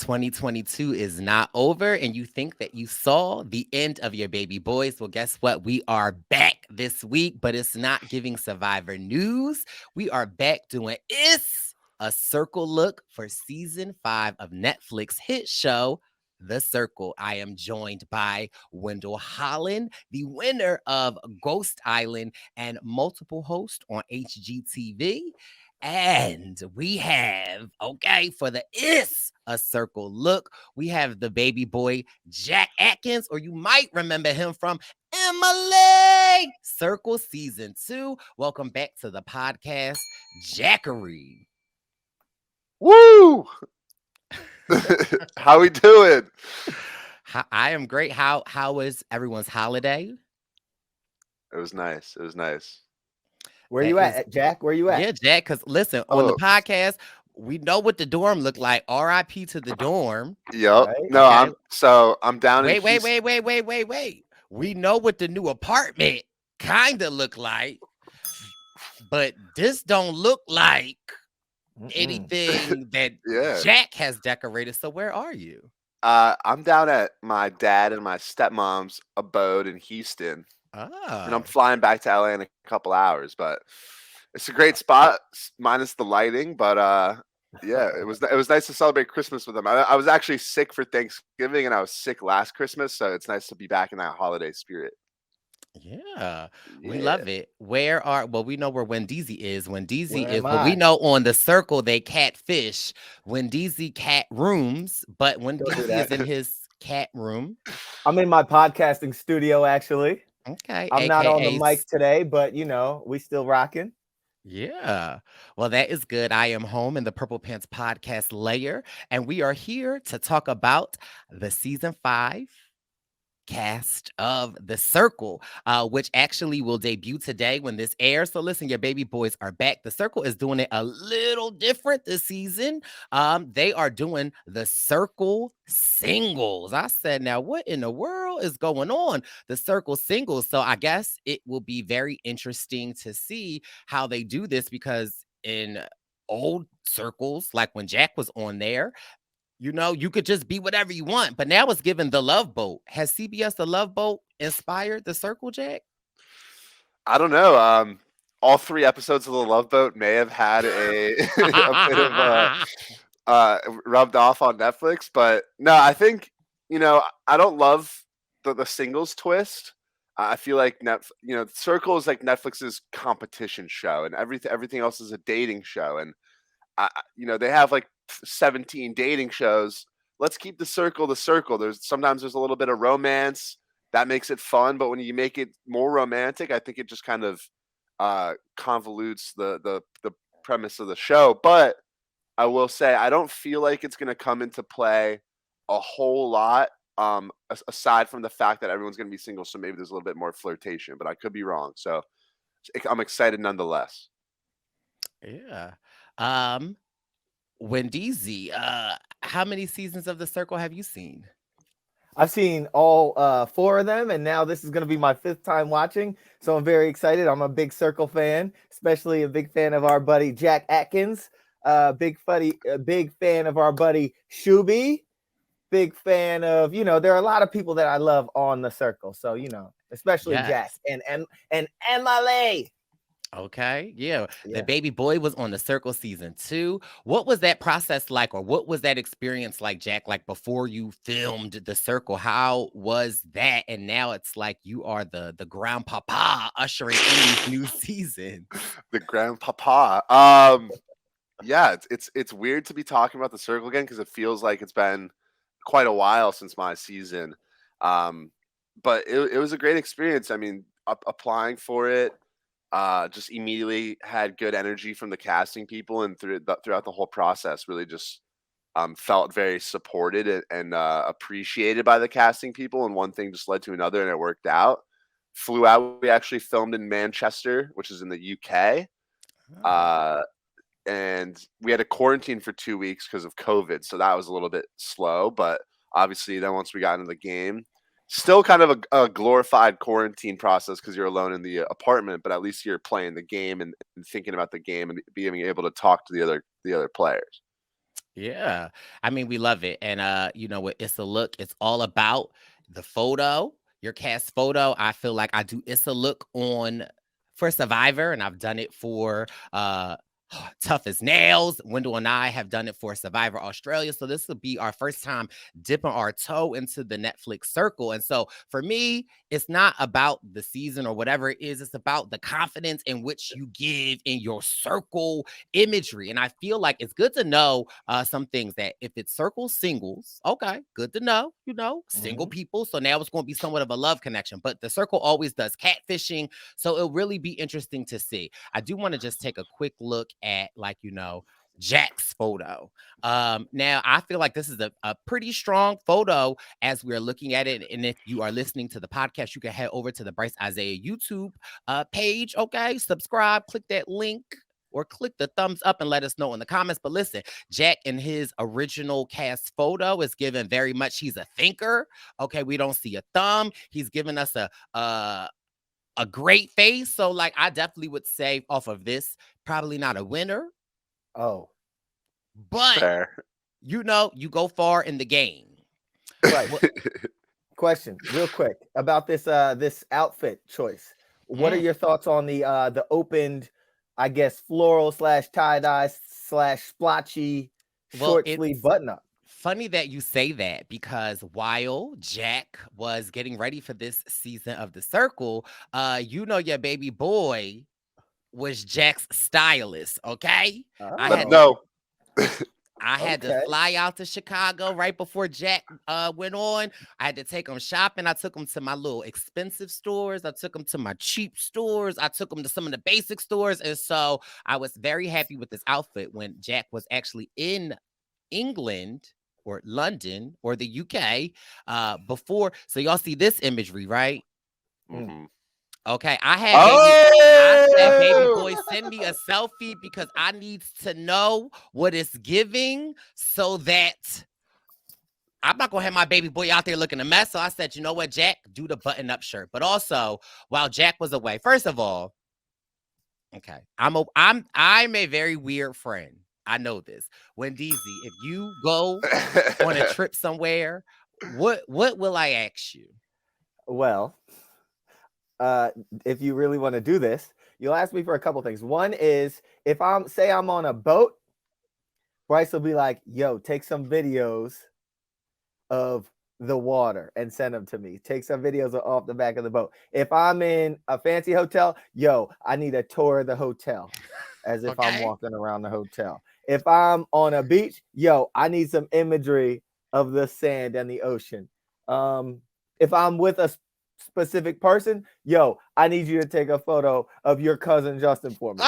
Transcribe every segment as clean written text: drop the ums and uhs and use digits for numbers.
2022 is not over and you think that you saw the end of your baby boys. Well, guess what? We are back this week, but it's not giving Survivor news. We are back doing It's a Circle look for season 5 of Netflix hit show The Circle. I am joined by Wendell Holland, the winner of Ghost Island and multiple host on HGTV. And we have, okay, for the Is a Circle look, we have the baby boy Jack Atkins, or you might remember him from Emily Circle Season 2. Welcome back to the podcast, Jackery. Woo! How we doing? I am great. How was everyone's holiday? It was nice. It was nice. Where That you is, at, Jack? Where you at? yeah, Jack. Because listen, on the Oh, podcast, we know what the dorm looked like. R.I.P. to the dorm. yep. Right? No, Okay. I'm down in Houston. Wait. We know what the new apartment kind of look like, but this don't look like anything that Yeah. Jack has decorated. So where are you? I'm down at my dad and my stepmom's abode in Houston, and I'm Oh, flying back to LA in a couple hours. But it's a great spot, minus the lighting. But yeah, it was nice to celebrate Christmas with them. I was actually sick for Thanksgiving, and I was sick last Christmas, so it's nice to be back in that holiday spirit. yeah. We Yeah. love it. We know where Wendeezy is. Wendeezy Where is, am but we I? know on the circle they catfish. Wendeezy cat rooms, but Don't do Wendeezy is that. in his cat room. I'm in my podcasting studio, actually. Okay, I'm not on the AKA mic today, but we still rocking. yeah. Well, that is good. I am home in the Purple Pants podcast layer, and we are here to talk about the season 5 cast of The Circle, which actually will debut today when this airs. So listen, your baby boys are back. The Circle is doing it a little different this season. They are doing The Circle singles. I said, now what in the world is going on? The Circle singles. So I guess it will be very interesting to see how they do this because in old circles, like when Jack was on there, you could just be whatever you want, but now it's given The Love Boat. Has CBS The Love Boat inspired The Circle, Jack? I don't know. All 3 episodes of The Love Boat may have had a a bit of rubbed off on Netflix, but no, I think I don't love the singles twist. I feel like Circle is like Netflix's competition show, and everything else is a dating show, and they have like 17 dating shows. Let's keep the circle the circle. There's a little bit of romance that makes it fun, but when you make it more romantic, I think it just kind of convolutes the premise of the show. But I will say I don't feel like it's going to come into play a whole lot. Aside from the fact that everyone's going to be single, so maybe there's a little bit more flirtation, but I could be wrong. So I'm excited nonetheless. Yeah. Um, Wendeezy, how many seasons of The Circle have you seen? I've seen all 4 of them, and now this is going to be my 5th time watching. So I'm very excited. I'm a big Circle fan, especially a big fan of our buddy Jack Atkins. Big fan of our buddy Shuby. Big fan of there are a lot of people that I love on the Circle. So especially Jack Yes. and Emily. Okay. Yeah. The Yeah. baby boy was on The Circle season 2. What was that process like, or what was that experience like, Jack? Like before you filmed The Circle, how was that? And now it's like you are the grandpapa ushering in these new seasons. The grandpapa. Yeah, it's weird to be talking about the circle again because it feels like it's been quite a while since my season. Um, but it was a great experience. I mean, applying for it, just immediately had good energy from the casting people, and throughout the whole process, really just felt very supported and appreciated by the casting people. And one thing just led to another, and it worked out. Flew out. We actually filmed in Manchester, which is in the UK. Oh, And we had to quarantine for 2 weeks because of COVID. So that was a little bit slow, but obviously then once we got into the game, still kind of a glorified quarantine process because you're alone in the apartment, but at least you're playing the game and thinking about the game and being able to talk to the other players. Yeah. I mean, we love it. And with Issa Look, it's all about the photo, your cast photo. I feel like I do Issa Look on for Survivor, and I've done it for Tough as Nails. Wendell and I have done it for Survivor Australia. So this will be our first time dipping our toe into the Netflix circle. And so for me, it's not about the season or whatever it is. It's about the confidence in which you give in your circle imagery. And I feel like it's good to know some things that if it's circle singles, okay, good to know, single people. So now it's going to be somewhat of a love connection. But the circle always does catfishing. So it'll really be interesting to see. I do want to just take a quick look at Jack's photo. Now I feel like this is a pretty strong photo as we're looking at it. And if you are listening to the podcast, you can head over to the Brice Isaiah YouTube page. Okay, subscribe, click that link, or click the thumbs up and let us know in the comments. But listen, Jack in his original cast photo is given very much, he's a thinker. Okay, we don't see a thumb. He's giving us a great face. So like I definitely would say off of this, probably not a winner. Oh. But Fair. you go far in the game. Right. Question, real quick, about this this outfit choice. What are your thoughts on the opened, I guess, floral / tie-dye / splotchy short sleeve button up? Funny that you say that, because while Jack was getting ready for this season of The Circle, your baby boy was Jack's stylist, okay? No. I had to fly out to Chicago right before Jack went on. I had to take him shopping. I took him to my little expensive stores. I took him to my cheap stores. I took him to some of the basic stores. And so I was very happy with this outfit when Jack was actually in England or London or the UK before. So y'all see this imagery, right? Mm-hmm. Okay, I said, baby boy, send me a selfie because I need to know what it's giving so that I'm not gonna have my baby boy out there looking a mess. So I said, you know what, Jack, do the button-up shirt. But also, while Jack was away, first of all, okay, I'm a very weird friend. I know this. Wendeezy, if you go on a trip somewhere, what will I ask you? Well, if you really want to do this, you'll ask me for a couple things. One is if I'm on a boat, Brice will be like, yo, take some videos of the water and send them to me. Take some videos off the back of the boat. If I'm in a fancy hotel, yo, I need a tour of the hotel as if I'm walking around the hotel. If I'm on a beach, yo, I need some imagery of the sand and the ocean. If I'm with a specific person, yo, I need you to take a photo of your cousin Justin for me.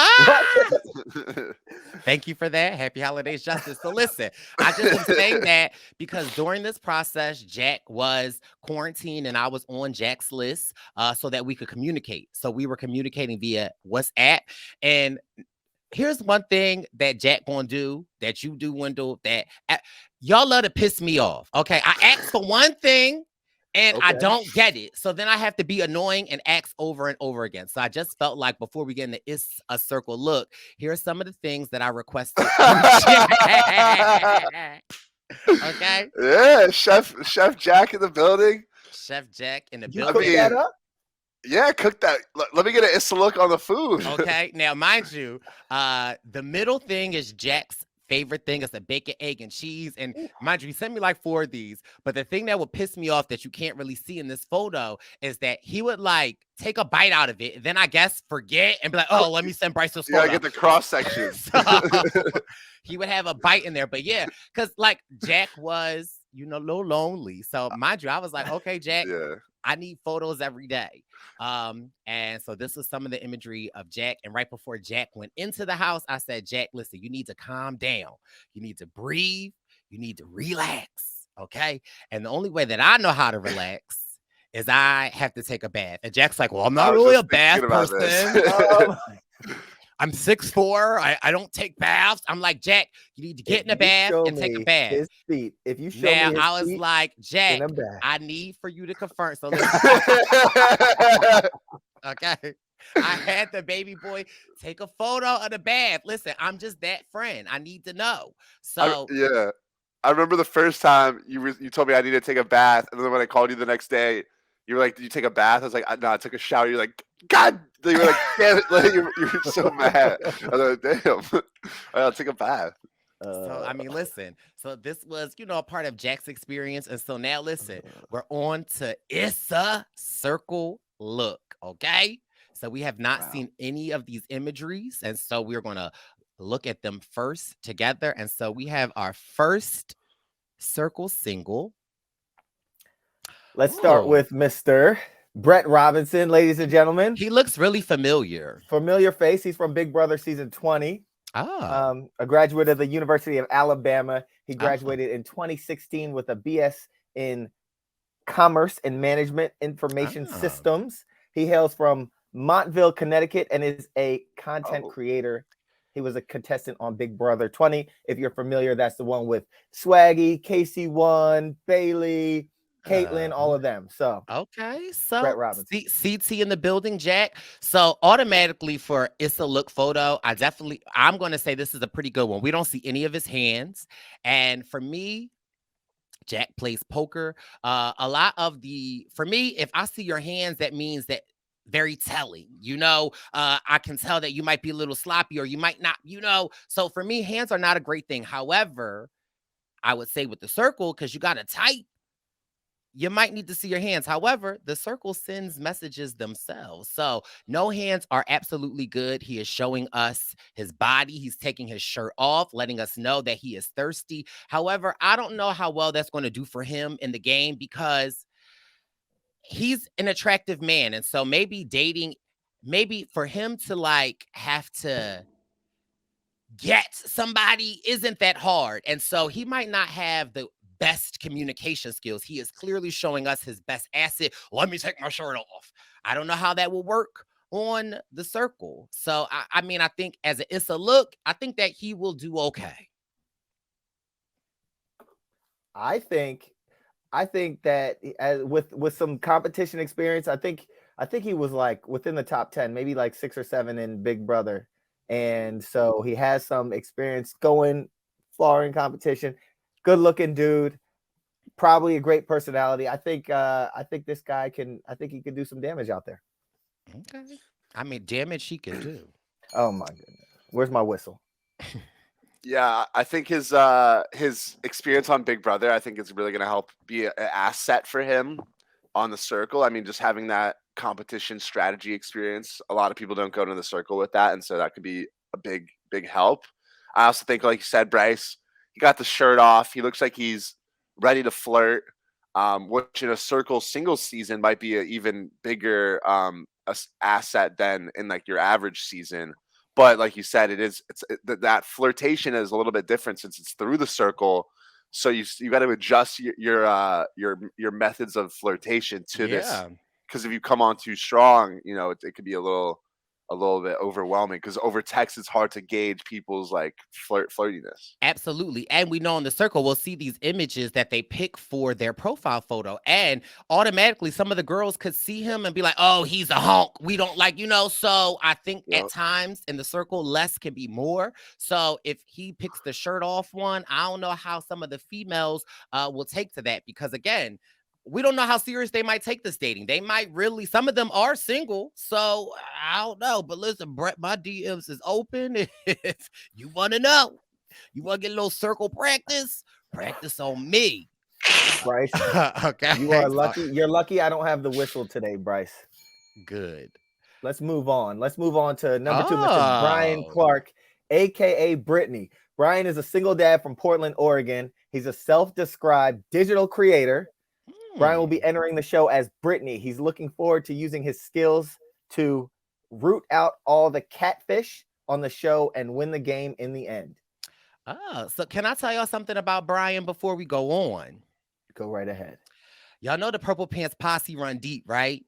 Thank you for that. Happy holidays, Justin. So listen, I just am saying that because during this process, Jack was quarantined and I was on Jack's list so that we could communicate. So we were communicating via WhatsApp. And here's one thing that Jack gonna do, that you do, Wendell, that y'all love to piss me off. Okay, I asked for one thing and I don't get it. So then I have to be annoying and ask over and over again. So I just felt like before we get into It's a Circle Look, here are some of the things that I requested. Okay. Yeah, Chef Jack in the building. Chef Jack in the You building. cook that up? Yeah, cook that. Let me get an Issa Look on the food. Okay. Now, mind you, the middle thing is Jack's favorite thing. Is a bacon, egg, and cheese. And mind you, he sent me like 4 of these. But the thing that would piss me off that you can't really see in this photo is that he would like take a bite out of it, and then I guess forget and be like, oh, let me send Brice this photo. Yeah, get the cross section. So, he would have a bite in there. But yeah, because like Jack was, a little lonely. So mind you, I was like, okay, Jack, I need photos every day. And so this was some of the imagery of Jack. And right before Jack went into the house, I said, Jack, listen, you need to calm down. You need to breathe. You need to relax. Okay. And the only way that I know how to relax is I have to take a bath. And Jack's like, well, I'm not really a bath person. I'm 6'4". I don't take baths. I'm like, Jack, you need to get in a bath and take a bath. His feet. If you show now, me his I was feet, like, Jack, I need for you to confirm. So listen. Okay. I had the baby boy take a photo of the bath. Listen, I'm just that friend. I need to know. So Yeah. I remember the first time you told me I needed to take a bath, and then when I called you the next day, you were like, "Did you take a bath?" I was like, "No, I took a shower." You're like, "God!" You were like, "Damn it!" Like, you were so mad. I was like, "Damn, I'll take a bath." So I mean, listen. So this was, a part of Jack's experience, and so now listen, we're on to Issa Look. Okay, so we have not Wow. seen any of these imageries, and so we're gonna look at them first together. And so we have our first circle single. Let's start Oh, with Mr. Brett Robinson, ladies and gentlemen. he looks really familiar. Familiar face. He's from Big Brother season 20. Oh, A graduate of the University of Alabama. He oh, graduated in 2016 with a BS in Commerce and Management Information oh. Systems. He hails from Montville, Connecticut, and is a content Oh, creator. He was a contestant on Big Brother 20. If you're familiar, that's the one with Swaggy, KC1, Bailey, Caitlin, all of them. So, Okay, Brett so Robinson. CT in the building, Jack. So automatically for Issa Look photo, I'm going to say this is a pretty good one. We don't see any of his hands, and for me, Jack plays poker. For me, if I see your hands, that means that very telling. I can tell that you might be a little sloppy or you might not. So for me, hands are not a great thing. However, I would say with the circle because you got a type you might need to see your hands. However, the circle sends messages themselves. So, no hands are absolutely good. He is showing us his body. He's taking his shirt off, letting us know that he is thirsty. However, I don't know how well that's going to do for him in the game because he's an attractive man. And so, maybe for him to have to get somebody isn't that hard. And so he might not have the best communication skills. He is clearly showing us his best asset. Let me take my shirt off. I don't know how that will work on the circle. So I mean, I think as a Issa Look, I think that he will do okay. I think that with some competition experience, I think he was like within the top 10, maybe like 6 or 7 in Big Brother. And so he has some experience going far in competition. Good looking dude, probably a great personality. I think this guy he could do some damage out there. Okay. I mean, damage he can do. Oh my goodness. Where's my whistle? yeah. I think his experience on Big Brother, I think, is really going to help be an asset for him on the circle. I mean, just having that competition strategy experience. A lot of people don't go into the circle with that, and so that could be a big help. I also think, like you said, Brice, he got the shirt off. He looks like he's ready to flirt, which in a circle singles season might be an even bigger asset than in like your average season. But like you said, that flirtation is a little bit different since it's through the circle. So you got to adjust your methods of flirtation to this, Yeah. because if you come on too strong, it could be a little bit overwhelming, because over text it's hard to gauge people's like flirtiness. Absolutely. And we know in the circle, we'll see these images that they pick for their profile photo. And automatically, some of the girls could see him and be like, oh, he's a honk. We don't So I think at Yep. times in the circle, less can be more. So if he picks the shirt off one, I don't know how some of the females will take to that because, again, we don't know how serious they might take this dating. They might really, some of them are single. So I don't know. But listen, Brett, my DMs is open. If you want to know, you want to get a little circle practice? Practice on me. Brice, Okay. you are So, lucky. You're lucky I don't have the whistle today, Brice. good. Let's move on. Let's move on to number 2, Mr. Brian Oh. Clark, aka Brittany. Brian is a single dad from Portland, Oregon. He's a self-described digital creator. Brian will Hmm. be entering the show as Brittany. He's looking forward to using his skills to root out all the catfish on the show and win the game in the end. Oh, so can I tell y'all something about Brian before we go on? Go right ahead. Y'all know the Purple Pants posse run deep, right?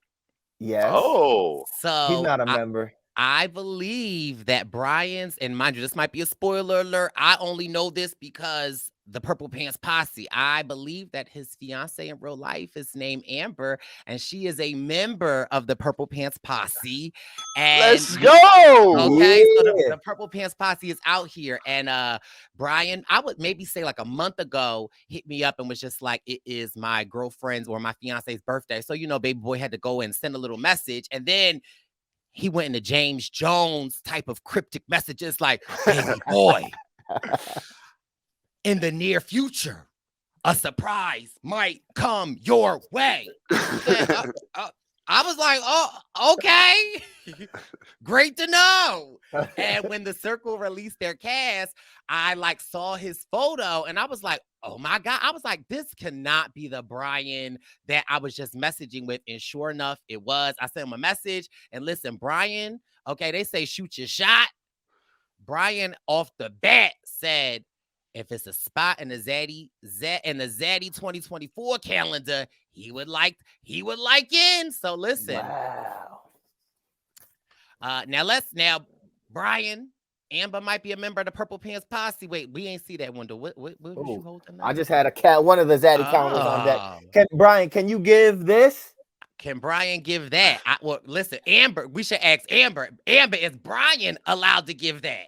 Yes. Oh, He's So not a member. I believe that Brian's, and mind you, this might be a spoiler alert. I only know this because the Purple Pants Posse. I believe that his fiance in real life is named Amber, and she is a member of the Purple Pants Posse. And Let's go. okay, so the, Yeah. the Purple Pants Posse is out here. And Brian, I would maybe say like a month ago, hit me up and was just like, it is my girlfriend's or my fiance's birthday. So, baby boy had to go and send a little message. And then he went into James Jones type of cryptic messages like, baby boy, in the near future, a surprise might come your way. I was like, oh, okay. Great to know. And when the Circle released their cast, I like saw his photo and I was like, oh my God. I was like, this cannot be the Brian that I was just messaging with. And sure enough, it was. I sent him a message and listen, Brian, okay, they say shoot your shot. Brian off the bat said, if it's a spot in the Xanthi 2024 calendar, he would like in. So listen. Wow. Now Brian, Amber might be a member of the Purple Pants Posse. Wait, we ain't see that window. What was you holding now? I just had one of the Xanthi counters on deck. Brian, can you give this? Can Brian give that? Well, listen, Amber, we should ask Amber. Amber, is Brian allowed to give that?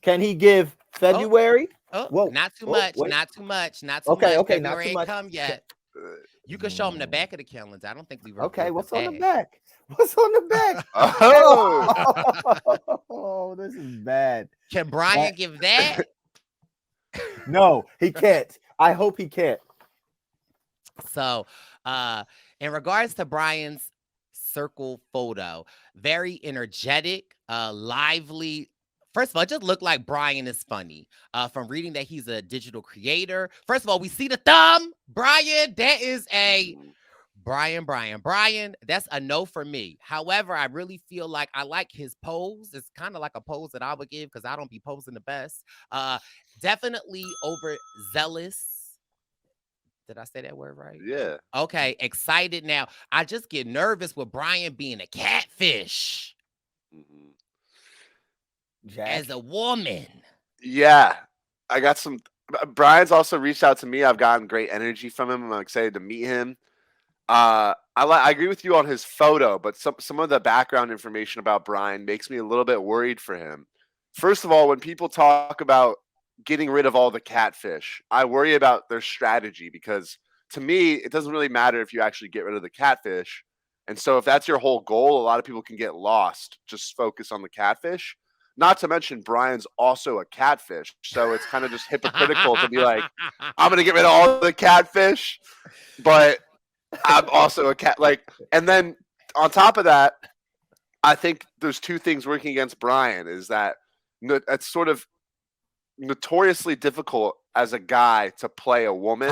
Can he give February? Whoa, not too much. Wait. Not too much. Okay, February not too much. Ain't come yet. You can show him the back of the calendar. I don't think we were. Okay, what's on the back? What's on the back? Oh, this is bad. Can Brian give that? No, he can't. I hope he can't. So, in regards to Brian's circle photo, very energetic, lively. First of all, it just looked like Brian is funny. From reading that he's a digital creator. First of all, we see the thumb. Brian, that is a Brian. That's a no for me. However, I really feel like I like his pose. It's kind of like a pose that I would give because I don't be posing the best. Definitely overzealous. Did I say that word right? Yeah. Okay, excited now. I just get nervous with Brian being a catfish. Mm-hmm. Jack. As a woman. Yeah. I got some. Brian's also reached out to me. I've gotten great energy from him. I'm excited to meet him. I agree with you on his photo, but some of the background information about Brian makes me a little bit worried for him. First of all, when people talk about getting rid of all the catfish, I worry about their strategy because to me, it doesn't really matter if you actually get rid of the catfish. And so if that's your whole goal, a lot of people can get lost. Just focus on the catfish. Not to mention Brian's also a catfish. So it's kind of just hypocritical to be like, I'm going to get rid of all the catfish, but I'm also a cat. And then on top of that, I think there's two things working against Brian is that it's sort of notoriously difficult as a guy to play a woman.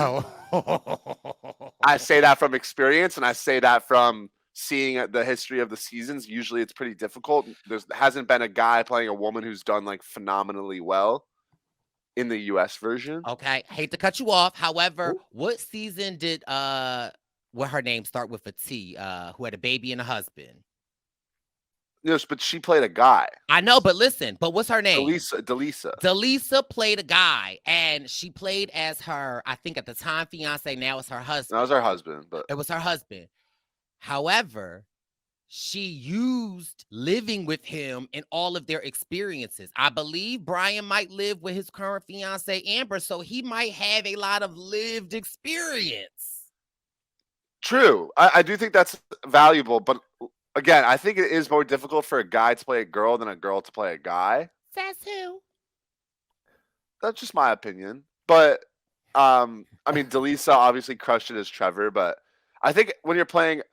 Oh. I say that from experience and I say that from seeing the history of the seasons. Usually it's pretty difficult. There hasn't been a guy playing a woman who's done phenomenally well in the US version. Okay, hate to cut you off. However, what season did what her name start with a T, who had a baby and a husband? Yes, but she played a guy. I know, but listen, but what's her name? Delisa played a guy, and she played as her, I think at the time, fiance, now it's her husband. That was her husband, but it was her husband. However, she used living with him in all of their experiences. I believe Brian might live with his current fiance, Amber, so he might have a lot of lived experience. True. I do think that's valuable, but again, I think it is more difficult for a guy to play a girl than a girl to play a guy. Says who? That's just my opinion. But, I mean, Delisa obviously crushed it as Trevor, but I think when you're playing,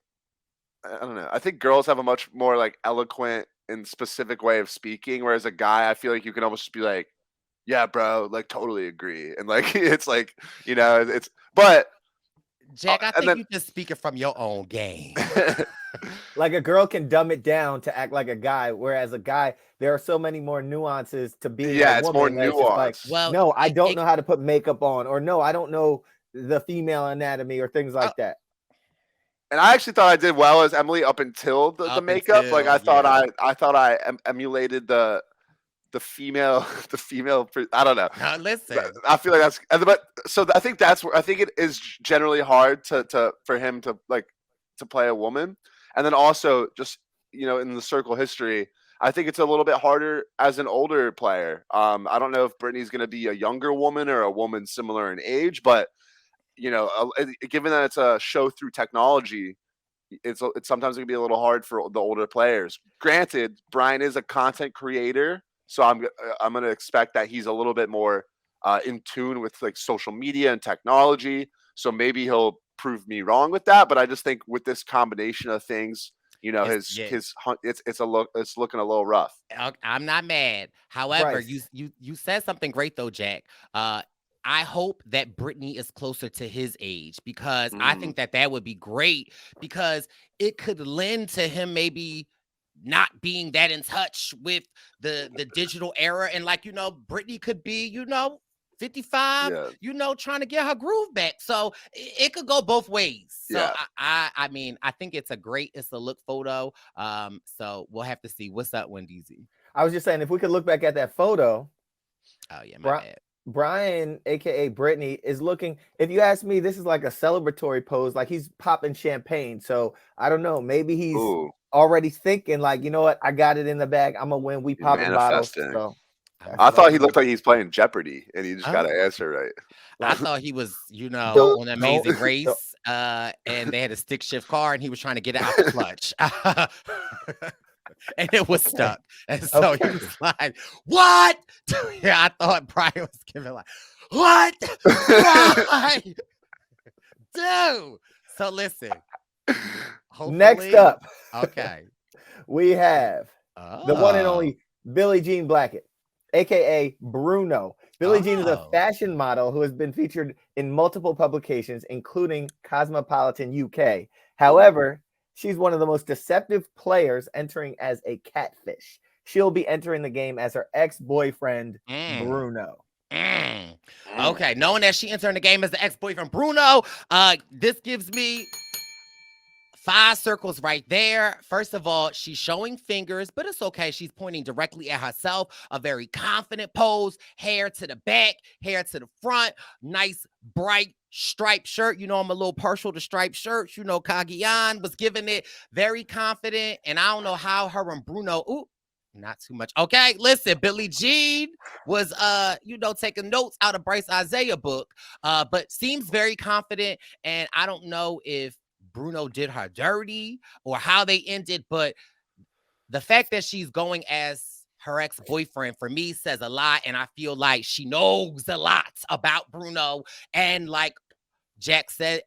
I don't know, I think girls have a much more, eloquent and specific way of speaking, whereas a guy, I feel like you can almost just be like, yeah, bro, totally agree. And, it's it's, but. Jack, I think you're just speaking from your own game. A girl can dumb it down to act like a guy, whereas a guy, there are so many more nuances to being a woman. It's more nuanced. No, I don't know how to put makeup on, or no, I don't know the female anatomy or things like that. And I actually thought I did well as Emily up until the makeup. I thought I emulated the the female I don't know. Listen. I feel like that's but so I think that's where I think it is generally hard to for him to like to play a woman, and then also just in the circle history. I think it's a little bit harder as an older player. I don't know if Brittany's going to be a younger woman or a woman similar in age, but given that it's a show through technology, it's sometimes going to be a little hard for the older players. Granted, Brian is a content creator, so I'm going to expect that he's a little bit more in tune with like social media and technology. So maybe he'll prove me wrong with that. But I just think with this combination of things, it's looking a little rough. I'm not mad. However, Brice. you said something great though, Jack. I hope that Brittany is closer to his age because I think that would be great because it could lend to him maybe not being that in touch with the digital era. And like, Brittany could be, 55, Yeah. trying to get her groove back. So it could go both ways. So Yeah. I mean, I think it's a look photo. So we'll have to see. What's up, Wendy Z? I was just saying, if we could look back at that photo, Oh yeah, my bad. Brian, aka Brittany, is looking. If you ask me, this is like a celebratory pose, like he's popping champagne. So I don't know. Maybe he's already thinking, like, you know what? I got it in the bag. I'm gonna win. We popping bottles. So I thought he looked like he's playing Jeopardy, and he just got to answer right. I thought he was, on Amazing Race, and they had a stick shift car, and he was trying to get it out the clutch. And it was stuck. And so he was like, what? Yeah, I thought Brian was giving like, what? Why? Dude. So listen. Next up. Okay. We have the one and only Billie Jean Blackett, aka Bruno. Billie Jean is a fashion model who has been featured in multiple publications, including Cosmopolitan UK. However, she's one of the most deceptive players entering as a catfish. She'll be entering the game as her ex-boyfriend, Bruno. Okay, knowing that she entering the game as the ex-boyfriend, Bruno, this gives me 5 circles right there. First of all, she's showing fingers, but it's okay. She's pointing directly at herself. A very confident pose, hair to the back, hair to the front, nice, bright, striped shirt. I'm a little partial to striped shirts. Kagian was giving it very confident. And I don't know how her and Bruno, not too much. Okay, listen, Billie Jean was, taking notes out of Brice Isaiah book, but seems very confident. And I don't know if Bruno did her dirty or how they ended, but the fact that she's going as her ex-boyfriend for me says a lot, and I feel like she knows a lot about Bruno. And like Jack said,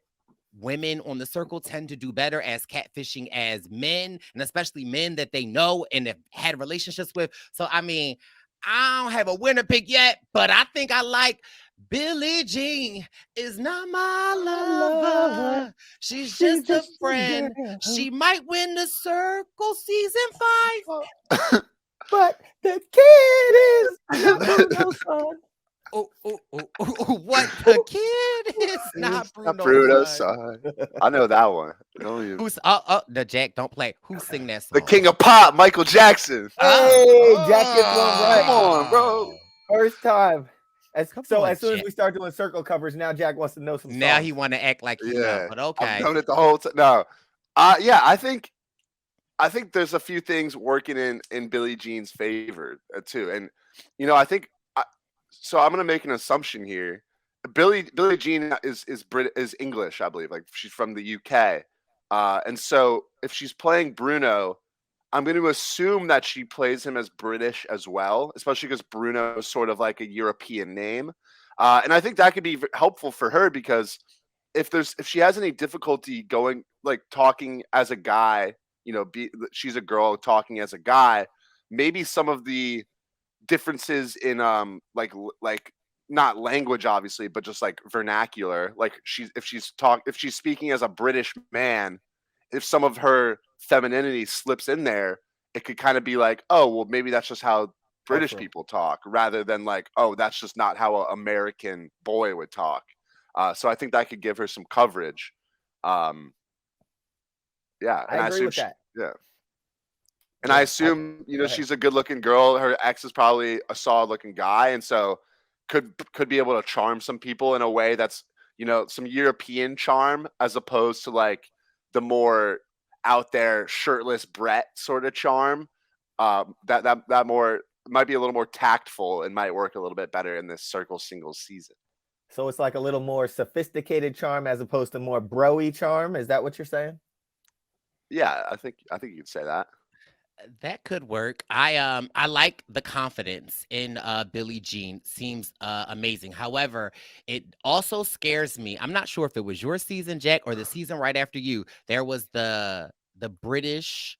women on the circle tend to do better as catfishing as men, and especially men that they know and have had relationships with. So I mean, I don't have a winner pick yet, but I think I like Billie Jean is not my lover. She's just a friend. She might win the circle season 5. But the kid is Bruno's son. What? The kid is not Bruno's son. I know that one. Who's the Jack? Don't play. Who sing that song? The King of Pop, Michael Jackson. Hey, Jack gets one right. Come on, bro. First time. As soon as we start doing circle covers, now Jack wants to know some songs. Now he want to act like but okay. I've known it the whole time. No, I think there's a few things working in Billie Jean's favor too, and I think. So I'm gonna make an assumption here. Billie Jean is English, I believe. Like she's from the UK, and so if she's playing Bruno, I'm going to assume that she plays him as British as well, especially because Bruno is sort of like a European name, and I think that could be helpful for her because if she has any difficulty talking as a guy, she's a girl talking as a guy, maybe some of the differences in like not language obviously, but just like vernacular, like if she's speaking as a British man, if some of her femininity slips in there, it could kind of be like, oh well, maybe that's just how British people talk, rather than like, oh, that's just not how an American boy would talk. So I think that could give her some coverage. Yeah, I agree with that. Yeah. And I Yeah. assume, Go ahead. she's a good-looking girl. Her ex is probably a solid-looking guy, and so could be able to charm some people in a way that's, some European charm as opposed to like the more out there shirtless Brett sort of charm. That more might be a little more tactful and might work a little bit better in this circle singles season. So it's like a little more sophisticated charm as opposed to more broy charm. Is that what you're saying? Yeah, I think you could say that. That could work. I like the confidence in Billie Jean. Seems amazing. However, it also scares me. I'm not sure if it was your season, Jack, or the season right after you. There was the British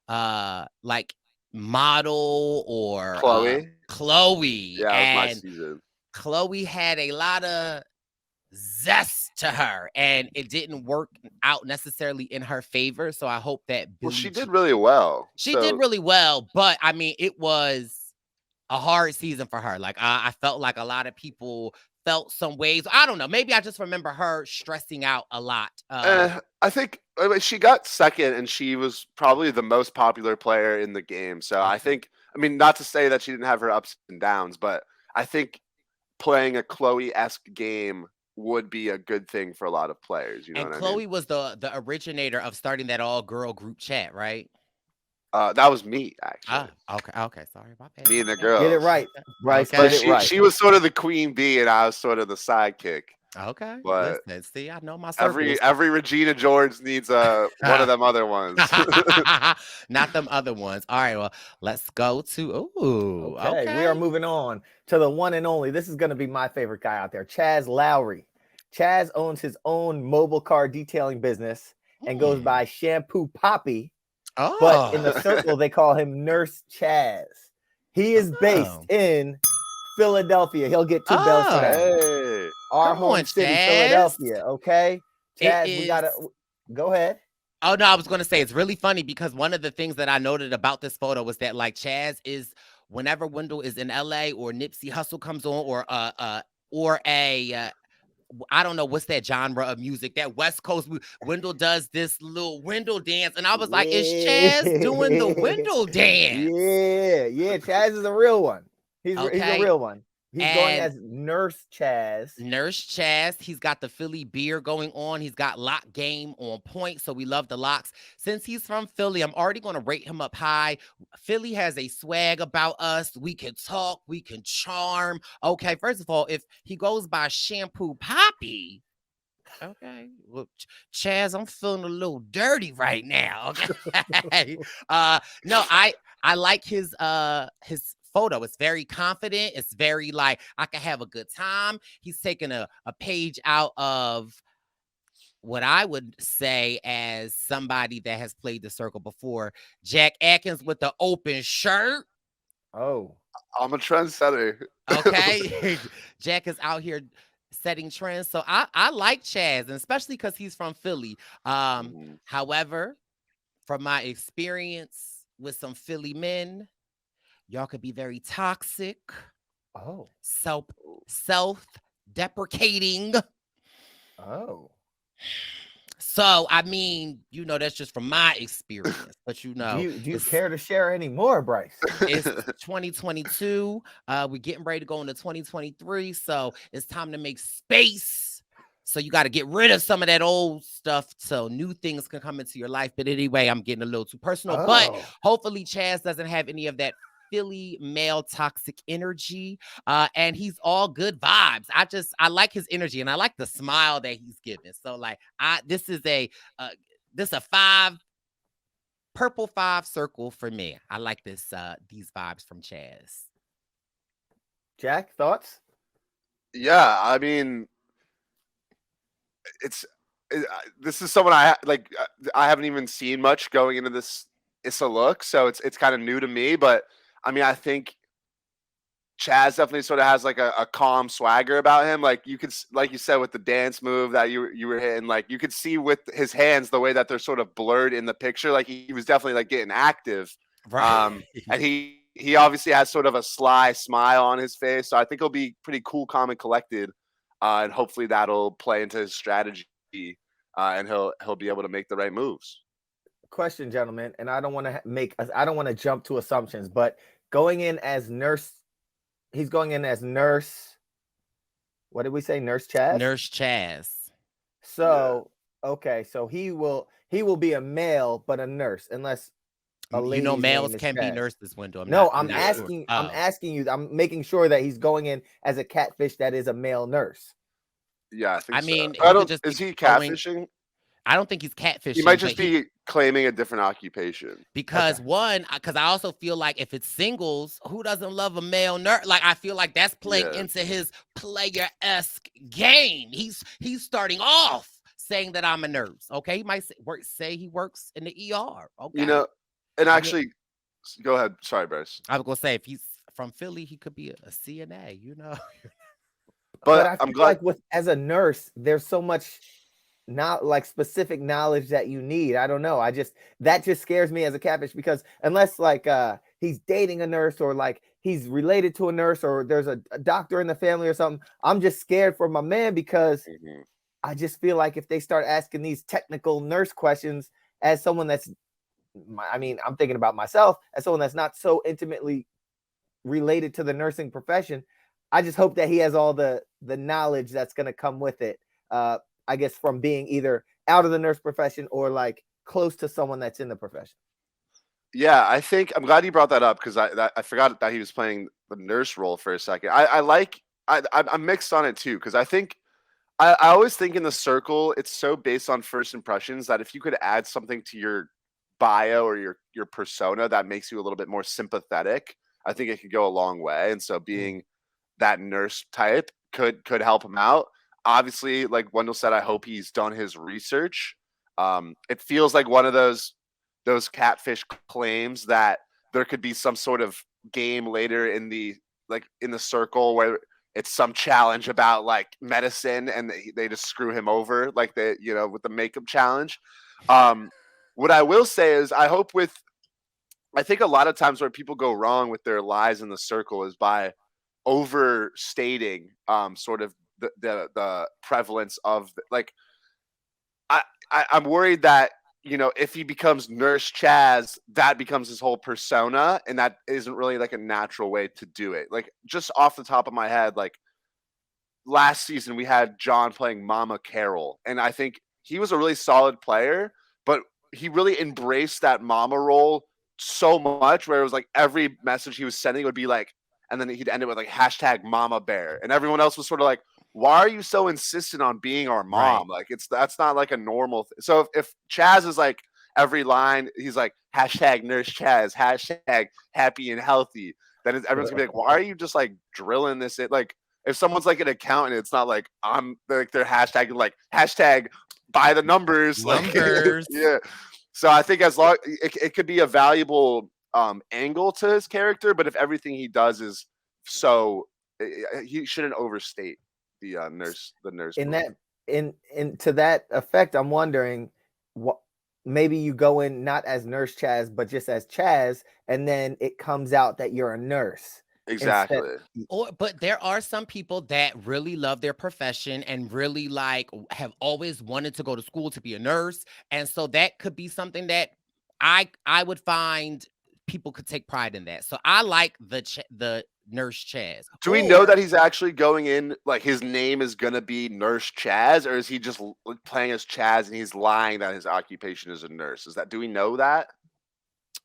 like model or Chloe. Chloe, Yeah, it was my and season. Chloe had a lot of zest to her, and it didn't work out necessarily in her favor. So I hope that Well, Billie she did Jean, really well. she did really well, but I mean, it was a hard season for her. Like I felt like a lot of people felt some ways. I don't know. Maybe I just remember her stressing out a lot. I think she got second, and she was probably the most popular player in the game. So I Okay. think, not to say that she didn't have her ups and downs, but I think playing a Chloe-esque game would be a good thing for a lot of players. You know And what I mean? Chloe was the originator of starting that all girl group chat, right? That was me, actually. Okay. Sorry, my bad. Me and the Get it girls. right, Brice. But Get Okay. it right. she was sort of the queen bee, and I was sort of the sidekick. Okay. But Listen, see, I know my every circles. every Regina George needs one of them other ones. Not them other ones. All right, well, let's go to Okay, we are okay. moving on to the one and only. This is going to be my favorite guy out there, Chaz Lowry. Chaz owns his own mobile car detailing business and goes Hmm. by Shampoo Poppy, but in the Oh. circle they call him Nurse Chaz. He is based Oh. in Philadelphia. He'll get two bells tonight. Oh. Hey. Our Come home on, city, Chaz. Philadelphia. Okay, It Chaz, we is. gotta go ahead. Oh no, I was gonna say it's really funny because one of the things that I noted about this photo was that like Chaz is whenever Wendell is in LA or Nipsey Hussle comes on or a I don't know what's that genre of music that West Coast Wendell does this little Wendell dance, and I was like, is Yeah, Chaz doing the Wendell dance? yeah. Chaz is a real one. He's a Okay, real one. He's going and as Nurse Chaz. Nurse Chaz, he's got the Philly beer going on. He's got lock game on point, so we love the locks. Since he's from Philly, I'm already going to rate him up high. Philly has a swag about us. We can talk, we can charm. Okay, first of all, if he goes by Shampoo Poppy, okay, well, Chaz, I'm feeling a little dirty right now. Okay, no, I like his photo. It's very confident. It's very like I can have a good time. He's taking a page out of what I would say as somebody that has played the circle before. Jack Atkins with the open shirt. Oh, I'm a trendsetter. Okay, Jack is out here setting trends. So I like Chaz, and especially because he's from Philly. Mhm. However, from my experience with some Philly men, y'all could be very toxic, oh, self-deprecating. oh. So I mean, that's just from my experience. But Do you it's care to share any more, Brice? it's 2022. We're getting ready to go into 2023. So it's time to make space. So you got to get rid of some of that old stuff so new things can come into your life. But anyway, I'm getting a little too personal. But Oh, hopefully Chaz doesn't have any of that Philly male toxic energy. And he's all good vibes. I like his energy and I like the smile that he's giving. So like this is a purple 5 circle for me. I like these vibes from Chaz. Jack, thoughts? Yeah, it's this is someone I haven't even seen much going into this Issa Look, so it's kind of new to me. But I think Chaz definitely sort of has like a calm swagger about him. Like like you said with the dance move that you were hitting, like you could see with his hands the way that they're sort of blurred in the picture. Like he was definitely like getting active. Right. And he obviously has sort of a sly smile on his face, so I think he'll be pretty cool, calm, and collected. And hopefully that'll play into his strategy, and he'll be able to make the right moves. question, gentlemen, and I don't want to I don't want to jump to assumptions, but going in as nurse, he's going in as nurse. What did we say? Nurse Chaz? Nurse Chaz. Yeah. So, okay, so he will be a male, but a nurse, unless a You know, lady's males name is can be Chaz. nurses, Wendell. No, I'm I'm not sure. asking. I'm Oh. asking you. I'm making sure that he's going in as a catfish that is a male nurse. Yeah, I I think so. mean, I he could don't. just Is be he going. catfishing? I don't think he's He might catfishing, but just be claiming a different occupation. because Okay. one, because I also feel like if it's singles, who doesn't love a male nurse? Like I feel like that's playing Yeah. into his player-esque game. He's starting off saying that I'm a nurse. Okay, he might say he works in the ER. You Okay, know, and I mean, actually, go ahead. Sorry, Bryce. I was gonna say if he's from Philly, he could be a CNA. You know, but But I I'm feel glad. like with as a nurse, there's so much not like specific knowledge that you need. I don't know. That just scares me as a catfish because unless like he's dating a nurse or like he's related to a nurse or there's a doctor in the family or something, I'm just scared for my man because Mhm. I just feel like if they start asking these technical nurse questions as someone that's I mean, I'm thinking about myself as someone that's not so intimately related to the nursing profession. I just hope that he has all the knowledge that's going to come with it. I guess from being either out of the nurse profession or like close to someone that's in the profession. Yeah, I think I'm glad you brought that up because I forgot that he was playing the nurse role for a second. I like I'm mixed on it too because I think I always think in the circle it's so based on first impressions that if you could add something to your bio or your persona that makes you a little bit more sympathetic, I think it could go a long way. And so Mm. being that nurse type could help him out. Obviously, like Wendell said, I hope he's done his research. It feels like one of those catfish claims that there could be some sort of game later in the circle where it's some challenge about like medicine and they just screw him over like with the makeup challenge. Um, what I will say is I think a lot of times where people go wrong with their lies in the circle is by overstating sort of the prevalence of like I, I'm worried that if he becomes Nurse Chaz, that becomes his whole persona, and that isn't really like a natural way to do it. Like just off the top of my head, like last season we had John playing Mama Carol, and I think he was a really solid player, but he really embraced that mama role so much where it was like every message he was sending would be like, and then he'd end it with like hashtag Mama Bear, and everyone else was sort of like, why are you so insistent on being our right? mom? Like that's not like a normal so if Chaz is like every line he's like hashtag Nurse Chaz, hashtag happy and healthy, then everyone's gonna be like, why are you just like drilling this in? Like if someone's like an accountant, it's not like I'm like they're hashtagging like hashtag by the numbers. Like Numbers. yeah. So I think as long it could be a valuable angle to his character, but if everything he does is so he shouldn't overstate the nurse In move. that in to that effect, I'm wondering what maybe you go in not as Nurse Chaz, but just as Chaz, and then it comes out that you're a nurse instead. Exactly. But there are some people that really love their profession and really like have always wanted to go to school to be a nurse, and so that could be something that I would find people could take pride in that. So I like the Nurse Chaz. Do we know Or that he's actually going in like his name is gonna be Nurse Chaz, or is he just playing as Chaz and he's lying that his occupation is a nurse? Do we know that?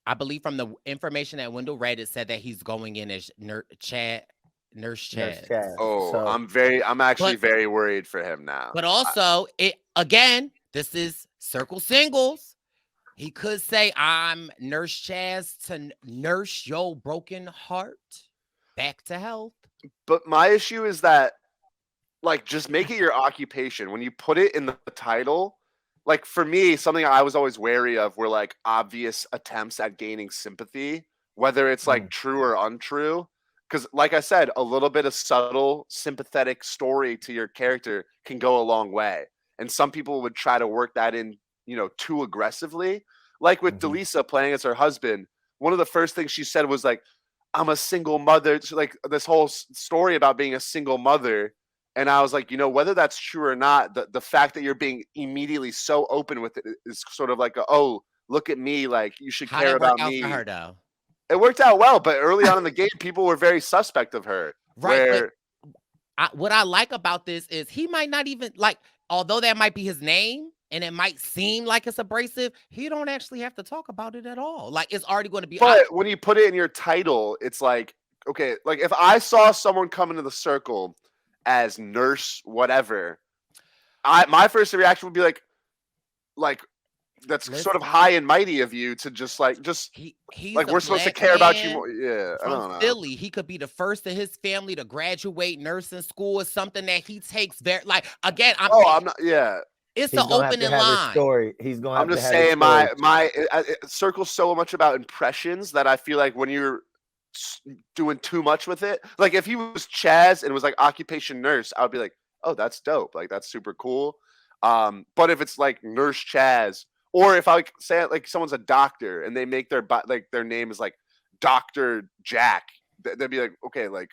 I believe from the information that Wendell read, it said that he's going in as Nurse Nurse Chaz. Chaz. Oh, So I'm actually But very worried for him now. but also it again, this is circle singles. He could say, I'm Nurse Chaz to nurse your broken heart back to health. But my issue is that like just make it your occupation. When you put it in the title, like for me, something I was always wary of were like obvious attempts at gaining sympathy, whether it's like mm, true or untrue. Because, like I said, a little bit of subtle, sympathetic story to your character can go a long way. And some people would try to work that in, too aggressively. Like with mhm. Delisa playing as her husband, one of the first things she said was like, I'm a single mother. So, like this whole story about being a single mother. And I was like, whether that's true or not, the fact that you're being immediately so open with it is sort of like, oh, look at me, like you should How care that work about out me. for her though? It worked out well, but early on in the game, people were very suspect of her. Right, but what I like about this is he might not even like, although that might be his name and it might seem like it's abrasive, he don't actually have to talk about it at all. Like it's already going to be. But when you put it in your title, it's like, okay, like if I saw someone come into the circle as nurse whatever, my first reaction would be like that's sort of high and mighty of you to just he's like we're supposed to care about you more. Yeah, I don't know. Philly, he could be the first in his family to graduate nursing school or something that he takes very like. Again, I'm not. Yeah, it's the opening line. Story. He's going. I'm just saying my circle's so much about impressions that I feel like when you're doing too much with it, like if he was Chaz and was like occupation nurse, I would be like, oh, that's dope. Like that's super cool. But if it's like Nurse Chaz, or if I say like someone's a doctor and they make their name is like Dr. Jack, they'd be like, okay, like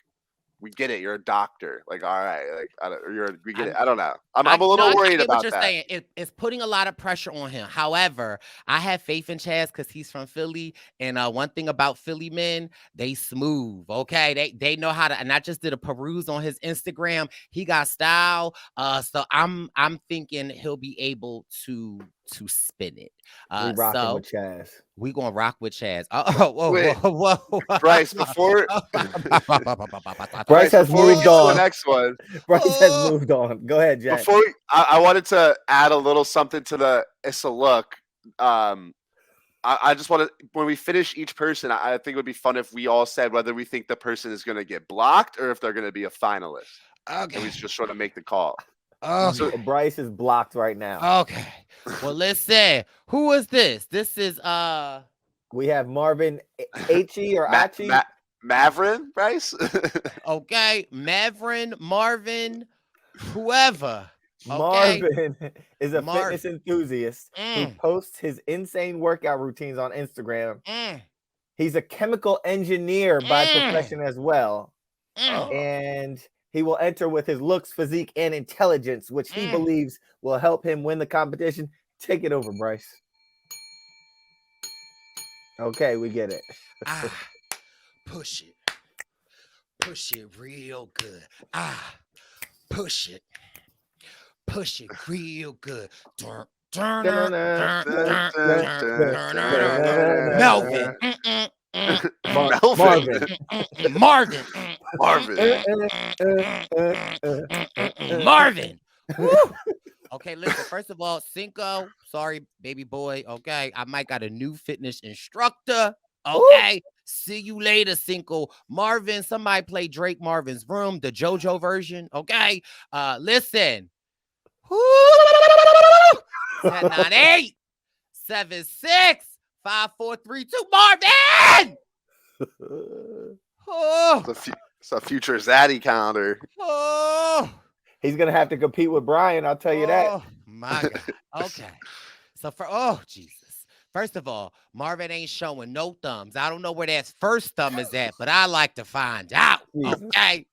we get it. You're a doctor. Like, all right, like we get it. I don't know. I'm a little worried about what you're that. saying. It's putting a lot of pressure on him. However, I have faith in Chaz because he's from Philly, and one thing about Philly men, they smooth. Okay, they know how to. And I just did a peruse on his Instagram. He got style. So I'm thinking he'll be able to spin it. We rocking with Chaz. We gonna rock with Chaz. Whoa. Brice, before Brice has moved on. The next one. Brice has moved on. Go ahead, Jack. Before I wanted to add a little something to the Issa Look. I just want to, when we finish each person, I think it would be fun if we all said whether we think the person is going to get blocked or if they're going to be a finalist. Okay. And we just sort of make the call. So Brice is blocked right now. Okay. Well, listen. Who is this? This is we have Marvin H-E or Achi. Mavrin, Brice. Okay. Marvin, whoever. Marvin is a fitness enthusiast who posts his insane workout routines on Instagram. He's a chemical engineer by profession as well. And he will enter with his looks, physique, and intelligence, which he believes will help him win the competition. Take it over, Brice. Okay, we get it. Push it. Push it real good. Push it. Push it real good. Melvin. Marvin. Okay, listen, first of all, Cinco, sorry, baby boy. Okay, I might got a new fitness instructor. Okay, see you later, Cinco. Marvin, somebody play Drake Marvin's Room, the JoJo version. Okay, listen. 10-9-8 7-6 5-4-3-2 Marvin. It's a future Zaddy calendar. He's gonna have to compete with Brian. I'll tell you that. Oh my God. Okay. So Jesus. First of all, Marvin ain't showing no thumbs. I don't know where that first thumb is at, but I like to find out. Okay.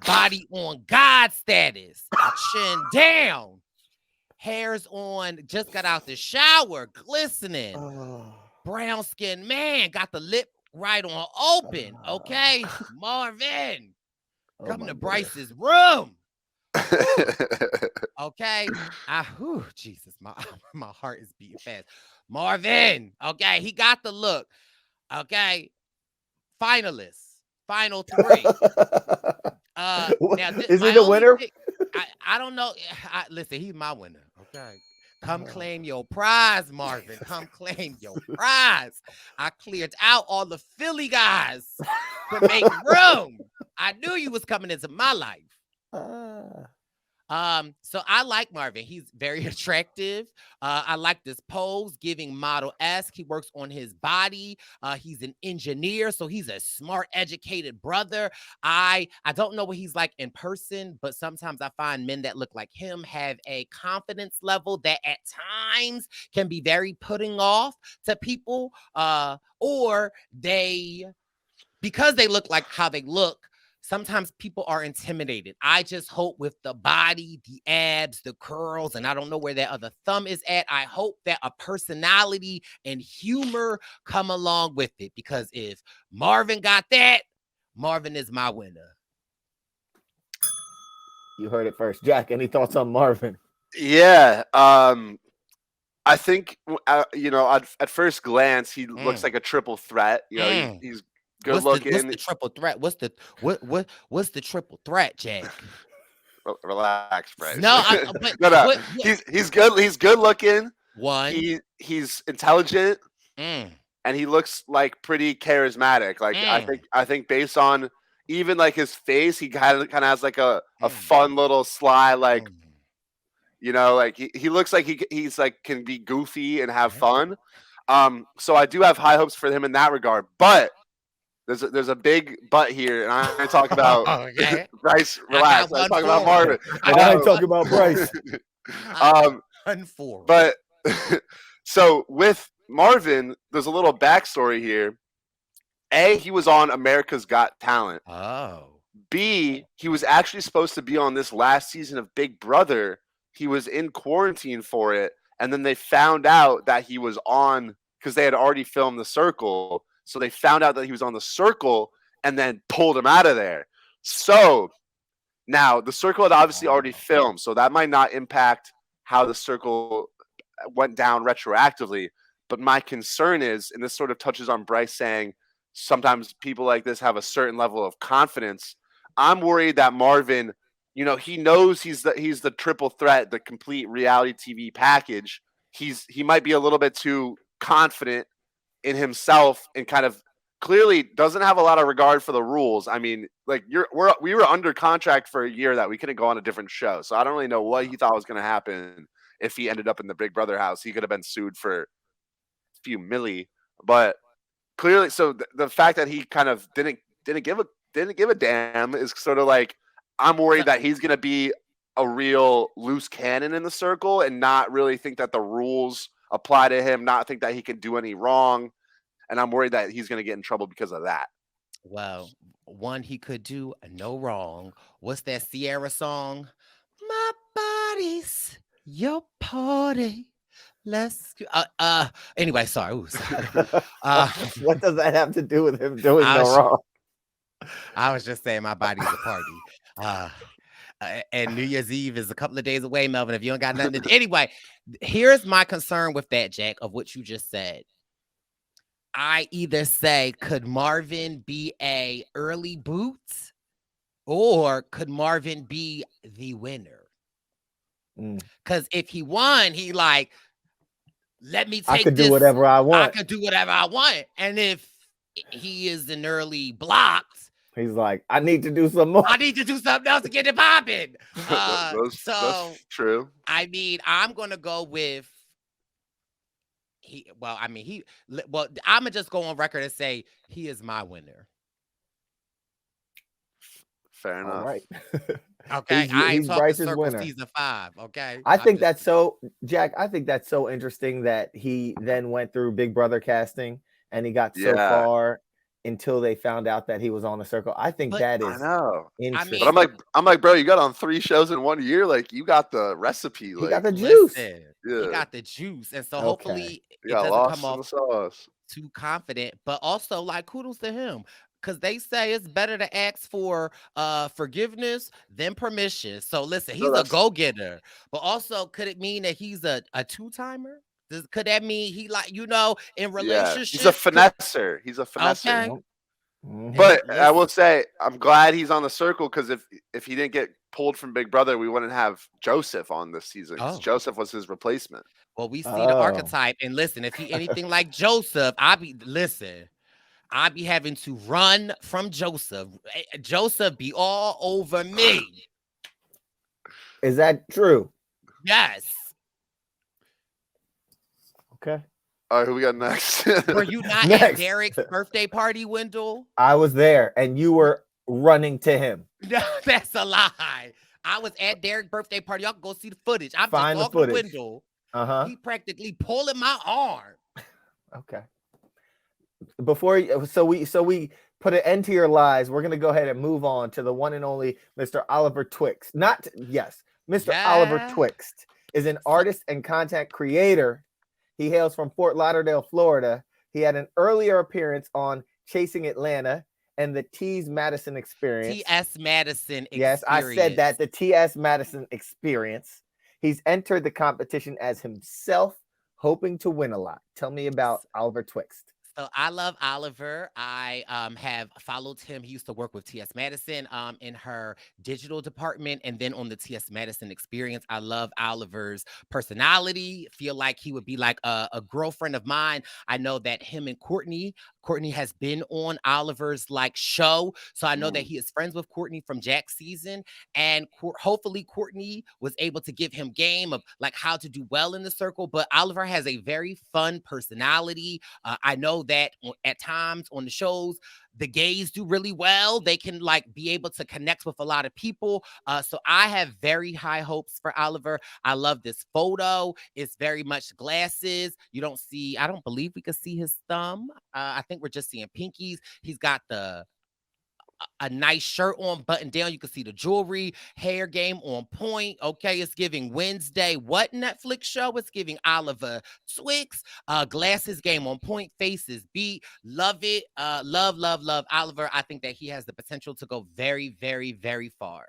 Body on God status. Chin down. Hairs on. Just got out the shower. Glistening. Brown skinned man. Got the lip right on open. Okay. Marvin. Come to Brice's room. Okay. Jesus. My heart is beating fast. Marvin. Okay. He got the look. Okay. Finalists. Final 3. Now, is he the winner? I don't know. Listen, he's my winner. Okay. Come claim your prize, Marvin. Come claim your prize. I cleared out all the Philly guys to make room. I knew you was coming into my life. So I like Marvin. He's very attractive. I like this pose, giving model-esque. He works on his body. He's an engineer, so he's a smart, educated brother. I don't know what he's like in person, but sometimes I find men that look like him have a confidence level that at times can be very putting off to people, or because they look like how they look, sometimes people are intimidated. I just hope with the body, the abs, the curls, and I don't know where that other thumb is at. I hope that a personality and humor come along with it, because if Marvin got that, Marvin is my winner. You heard it first. Jack, any thoughts on Marvin? Yeah. I think at first glance he looks like a triple threat. He's good What's looking. the triple threat? What's the triple threat, Jack? Relax, Brice. No, but no. He's good. He's good looking. One. He's intelligent, Mm. and he looks like pretty charismatic. Like I think based on even like his face, he kind of has like a fun little sly like. Like he looks like he's like can be goofy and have fun. So I do have high hopes for him in that regard. But there's a big but here, and I'm talking about Brice. Relax. I'm talking about Marvin. I ain't talking about Brice. But so with Marvin, there's a little backstory here. A, he was on America's Got Talent. Oh. B, he was actually supposed to be on this last season of Big Brother. He was in quarantine for it, and then they found out that he was on, because they had already filmed The Circle. So they found out that he was on The Circle and then pulled him out of there. So now The Circle had obviously already filmed, so that might not impact how The Circle went down retroactively. But my concern is, and this sort of touches on Brice saying sometimes people like this have a certain level of confidence. I'm worried that Marvin, he knows he's the triple threat, the complete reality TV package. He might be a little bit too confident in himself and kind of clearly doesn't have a lot of regard for the rules. I mean, like we were under contract for a year that we couldn't go on a different show. So I don't really know what he thought was going to happen if he ended up in the Big Brother house. He could have been sued for a few milli, but clearly, so the fact that he kind of didn't give a damn is sort of like, I'm worried that he's going to be a real loose cannon in The Circle and not really think that the rules apply to him, not think that he can do any wrong. And I'm worried that he's going to get in trouble because of that. Well, one, he could do no wrong. What's that Sierra song? My body's your party. Let's anyway, sorry. Ooh, sorry. What does that have to do with him doing no wrong? I was just saying my body's a party. And New Year's Eve is a couple of days away, Melvin, if you don't got nothing to do. Anyway, here's my concern with that, Jack, of what you just said. I either say, could Marvin be a early boot, or could Marvin be the winner? Because if he won, he like, let me take I could this. Do whatever I want. I could do whatever I want. And if he is an early blocked, he's like, I need to do some more. I need to do something else to get it popping. That's true. I mean, I'm gonna go with I'm gonna just go on record and say he is my winner. Fair enough. All right. Okay, he's Brice's winner. Season 5. Okay, I think that's so, Jack. I think that's so interesting that he then went through Big Brother casting and he got so far until they found out that he was on The Circle. I think that is interesting. But I'm like, bro, you got on 3 shows in 1 year. Like, you got the recipe. He got the juice. He got the juice, and so hopefully it doesn't come off too confident. But also, like, kudos to him. Because they say it's better to ask for forgiveness than permission. So listen, he's a go-getter. But also, could it mean that he's a two-timer? Could that mean he in relationships? He's a finesser. He's a finesser. Okay. But I will say, I'm glad he's on The Circle, because if he didn't get pulled from Big Brother, we wouldn't have Joseph on this season. Joseph was his replacement. Well, we see the archetype. And listen, if he anything like Joseph, I'd be having to run from Joseph. Joseph be all over me. Is that true? Yes. Okay. All right, who we got next? Were you not at Derek's birthday party, Wendell? I was there, and you were running to him. No, that's a lie. I was at Derek's birthday party. Y'all can go see the footage. I'm Find just the walking footage. Wendell. He practically pulling my arm. Okay. Before we put an end to your lies, we're gonna go ahead and move on to the one and only Mr. Oliver Twixt. Mr. Oliver Yeah. Twixt is an So, artist and content creator. He hails from Fort Lauderdale, Florida. He had an earlier appearance on Chasing Atlanta and the T's Madison Experience. T.S. Madison Yes, I said that, Experience. the T.S. Madison Experience. He's entered the competition as himself, hoping to win a lot. Tell me about Oliver Twixt. So I love Oliver. I have followed him. He used to work with T.S. Madison in her digital department, and then on the T.S. Madison Experience. I love Oliver's personality. Feel like he would be like a girlfriend of mine. I know that him and Courtney has been on Oliver's like show, so I know that he is friends with Courtney from Jack's season, and hopefully Courtney was able to give him game of like how to do well in the circle. But Oliver has a very fun personality. I know that at times on the shows, the gays do really well. They can like be able to connect with a lot of people. So I have very high hopes for Oliver. I love this photo. It's very much glasses. I don't believe we could see his thumb. I think we're just seeing pinkies. He's got a nice shirt on, button down. You can see the jewelry, hair game on point. Okay, it's giving Wednesday. What Netflix show? It's giving Oliver Twix. Glasses game on point. Faces beat. Love it. Love Oliver. I think that he has the potential to go very, very, very far.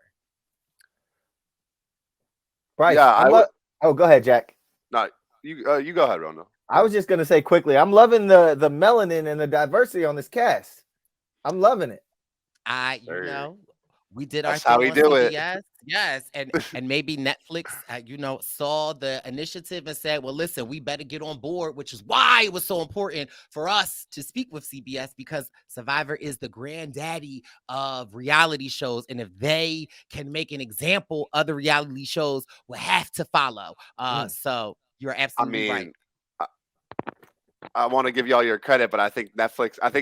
Brice, Yeah, oh, go ahead, Jack. No, you go ahead, Rono. I was just gonna say quickly, I'm loving the melanin and the diversity on this cast. I'm loving it. We did our That's thing how we on do it. CBS. Yes. And maybe Netflix, saw the initiative and said, well, listen, we better get on board, which is why it was so important for us to speak with CBS, because Survivor is the granddaddy of reality shows. And if they can make an example, other reality shows will have to follow. So you're I absolutely right. mean, I want to give you all your credit, but I think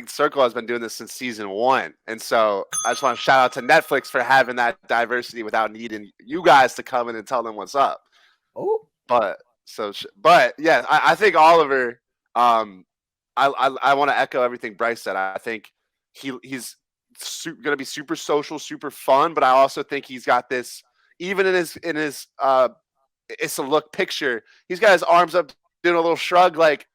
Circle has been doing this since season 1. And so I just want to shout out to Netflix for having that diversity without needing you guys to come in and tell them what's up. Oh, But yeah, I think Oliver, I want to echo everything Brice said. I think he's going to be super social, super fun, but I also think he's got this, even in his Issa Look picture, he's got his arms up doing a little shrug like,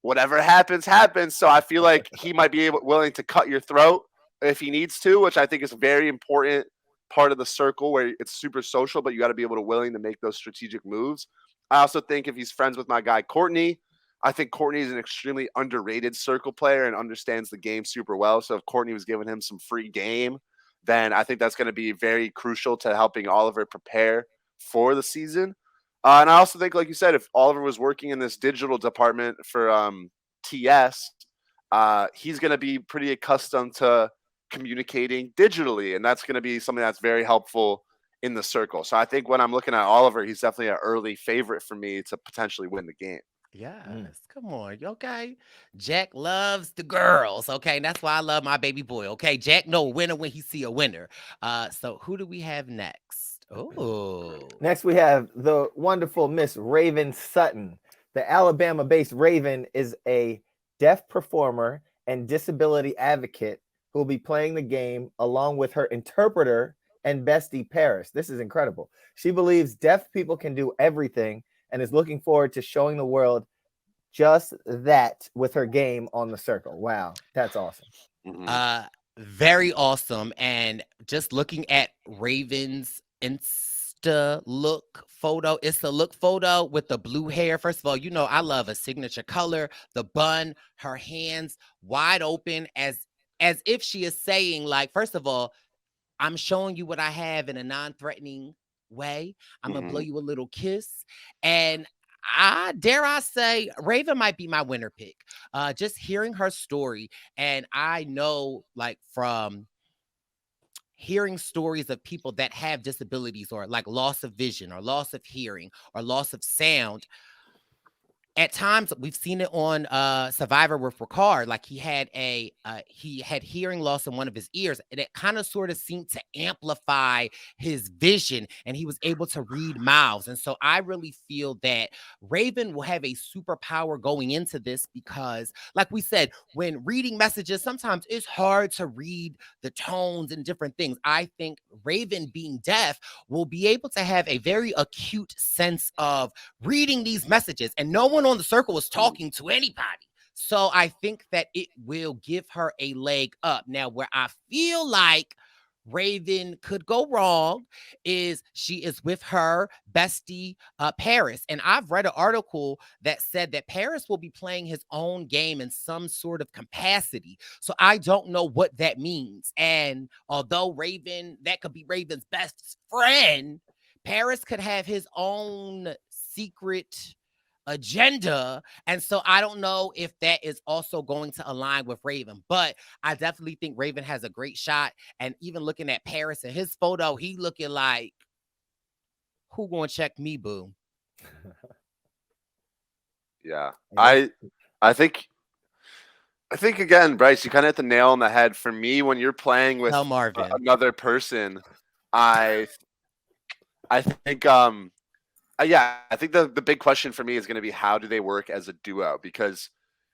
whatever happens, happens. So I feel like he might be willing to cut your throat if he needs to, which I think is a very important part of the circle where it's super social, but you got to be able to willing to make those strategic moves. I also think if he's friends with my guy Courtney, I think Courtney is an extremely underrated circle player and understands the game super well. So if Courtney was giving him some free game, then I think that's going to be very crucial to helping Oliver prepare for the season. And I also think, like you said, if Oliver was working in this digital department for TS, he's going to be pretty accustomed to communicating digitally. And that's going to be something that's very helpful in the circle. So I think when I'm looking at Oliver, he's definitely an early favorite for me to potentially win the game. Yes, come on, okay. Jack loves the girls, okay. And that's why I love my baby boy, okay. Jack know a winner when he see a winner. So who do we have next? Oh, next we have the wonderful Miss Raven Sutton. The Alabama-based Raven is a deaf performer and disability advocate who will be playing the game along with her interpreter and bestie Paris. This is incredible. She believes deaf people can do everything and is looking forward to showing the world just that with her game on the circle. Wow, that's awesome. very awesome. And just looking at Raven's Issa Look photo with the blue hair. First of all, I love a signature color, the bun, her hands wide open as if she is saying, like, first of all, I'm showing you what I have in a non-threatening way. I'm gonna blow you a little kiss. And I dare I say Raven might be my winner pick. Just hearing her story, and I know, like, from hearing stories of people that have disabilities or like loss of vision or loss of hearing or loss of sound, at times we've seen it on Survivor with Ricard. Like he had hearing loss in one of his ears, and it kind of sort of seemed to amplify his vision, and he was able to read mouths. And so I really feel that Raven will have a superpower going into this because, like we said, when reading messages, sometimes it's hard to read the tones and different things. I think Raven, being deaf, will be able to have a very acute sense of reading these messages, and no one on the circle is talking to anybody. So I think that it will give her a leg up. Now, where I feel like Raven could go wrong is she is with her bestie, Paris. And I've read an article that said that Paris will be playing his own game in some sort of capacity. So I don't know what that means. And although Raven, that could be Raven's best friend, Paris could have his own secret agenda. And so I don't know if that is also going to align with Raven, but I definitely think Raven has a great shot. And even looking at Paris and his photo, he looking like, who gonna check me, boo? Yeah. I think again, Brice, you kind of hit the nail on the head. For me, when you're playing with Tell Marvin. another person, I think yeah, I think the big question for me is going to be how do they work as a duo? Because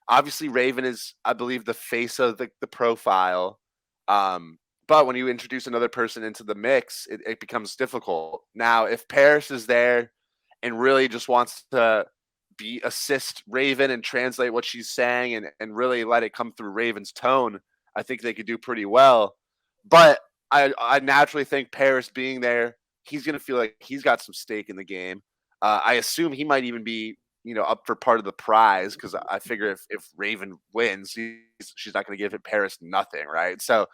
obviously Raven is, I believe, the face of the profile. But when you introduce another person into the mix, it becomes difficult. Now, if Paris is there and really just wants to assist Raven and translate what she's saying and really let it come through Raven's tone, I think they could do pretty well. But I naturally think Paris being there, he's going to feel like he's got some stake in the game. I assume he might even be, up for part of the prize because I figure if Raven wins, she's not going to give Paris nothing, right? So,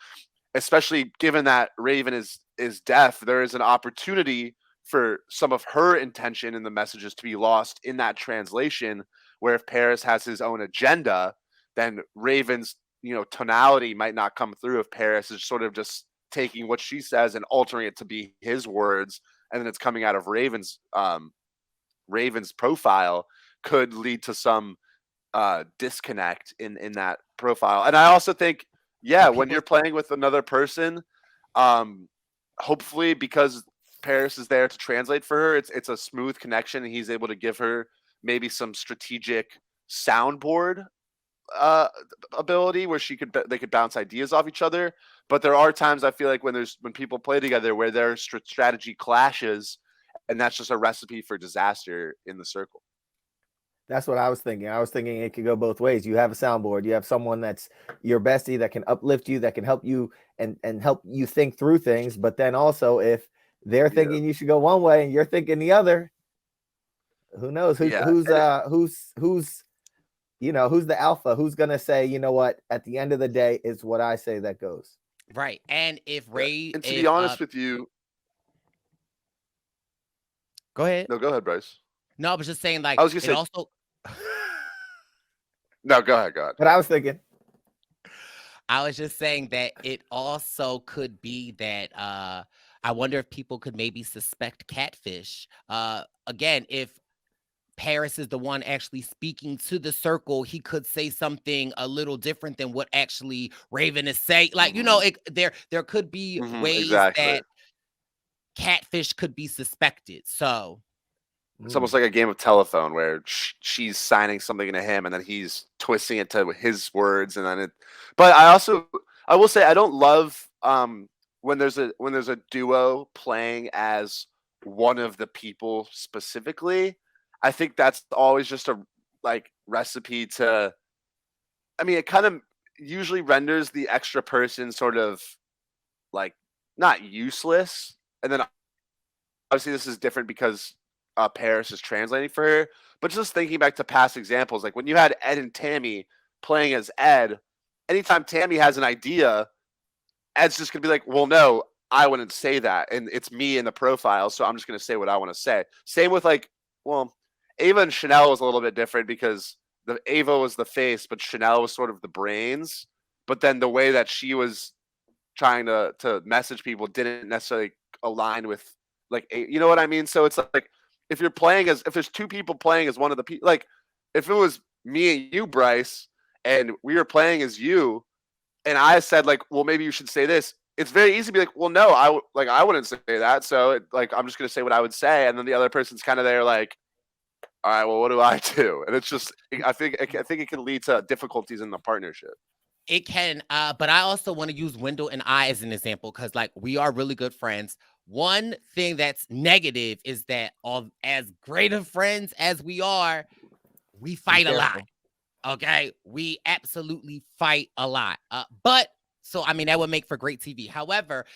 especially given that Raven is deaf, there is an opportunity for some of her intention in the messages to be lost in that translation. Where if Paris has his own agenda, then Raven's tonality might not come through if Paris is sort of just taking what she says and altering it to be his words, and then it's coming out of Raven's profile, could lead to some disconnect in that profile. And I also think, yeah, when you're playing with another person, hopefully because Paris is there to translate for her, it's a smooth connection, and he's able to give her maybe some strategic soundboard ability where they could bounce ideas off each other. But there are times I feel like when people play together where their strategy clashes, and that's just a recipe for disaster in the circle. That's what I was thinking. I was thinking it could go both ways. You have a soundboard. You have someone that's your bestie that can uplift you, that can help you and help you think through things. But then also, if they're thinking you should go one way and you're thinking the other, who knows? Who's the alpha? Who's gonna say, you know what? At the end of the day, it's what I say that goes. Right. And if Ray, and to be honest with you, go ahead. No, go ahead, Brice. No, I was just saying, like, I was gonna say also. No, go ahead. But I was thinking. I was just saying that it also could be that I wonder if people could maybe suspect Catfish. Again, if Paris is the one actually speaking to the circle, he could say something a little different than what actually Raven is saying. Like, there could be ways that Catfish could be suspected. So it's almost like a game of telephone where she's signing something to him and then he's twisting it to his words, and then but I will say I don't love when there's a duo playing as one of the people specifically. I think that's always just a recipe to, it kind of usually renders the extra person sort of not useless. And then obviously this is different because Paris is translating for her, but just thinking back to past examples, like when you had Ed and Tammy playing as Ed, anytime Tammy has an idea, Ed's just gonna be like, well, no, I wouldn't say that, and it's me in the profile, so I'm just gonna say what I want to say. Same with Ava and Chanel was a little bit different because Ava was the face, but Chanel was sort of the brains. But then the way that she was trying to message people didn't necessarily align with you know what I mean? So it's like if there's two people playing as one of the people, if it was me and you, Brice, and we were playing as you, and I said like, well, maybe you should say this. It's very easy to be like, well, no, I wouldn't say that. So like, I'm just gonna say what I would say, and then the other person's kind of there like, all right, well, what do I do? And it's just, I think it can lead to difficulties in the partnership. It can, but I also want to use Wendell and I as an example because, like, we are really good friends. One thing that's negative is that, all as great of friends as we are, we fight a lot. Okay, we absolutely fight a lot. But so I mean that would make for great TV. However,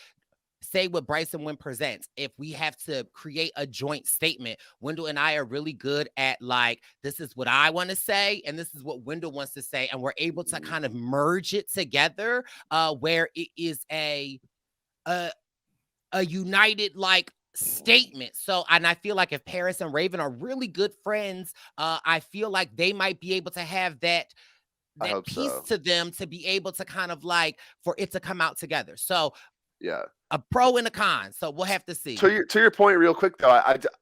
say what Brice and Wynn presents, if we have to create a joint statement, Wendell and I are really good at like, this is what I want to say, and this is what Wendell wants to say, and we're able to kind of merge it together, where it is a united like statement. So, and I feel like if Paris and Raven are really good friends, I feel like they might be able to have that piece to them to be able to kind of like for it to come out together. So yeah, a pro and a con. So we'll have to see. To your point, real quick though,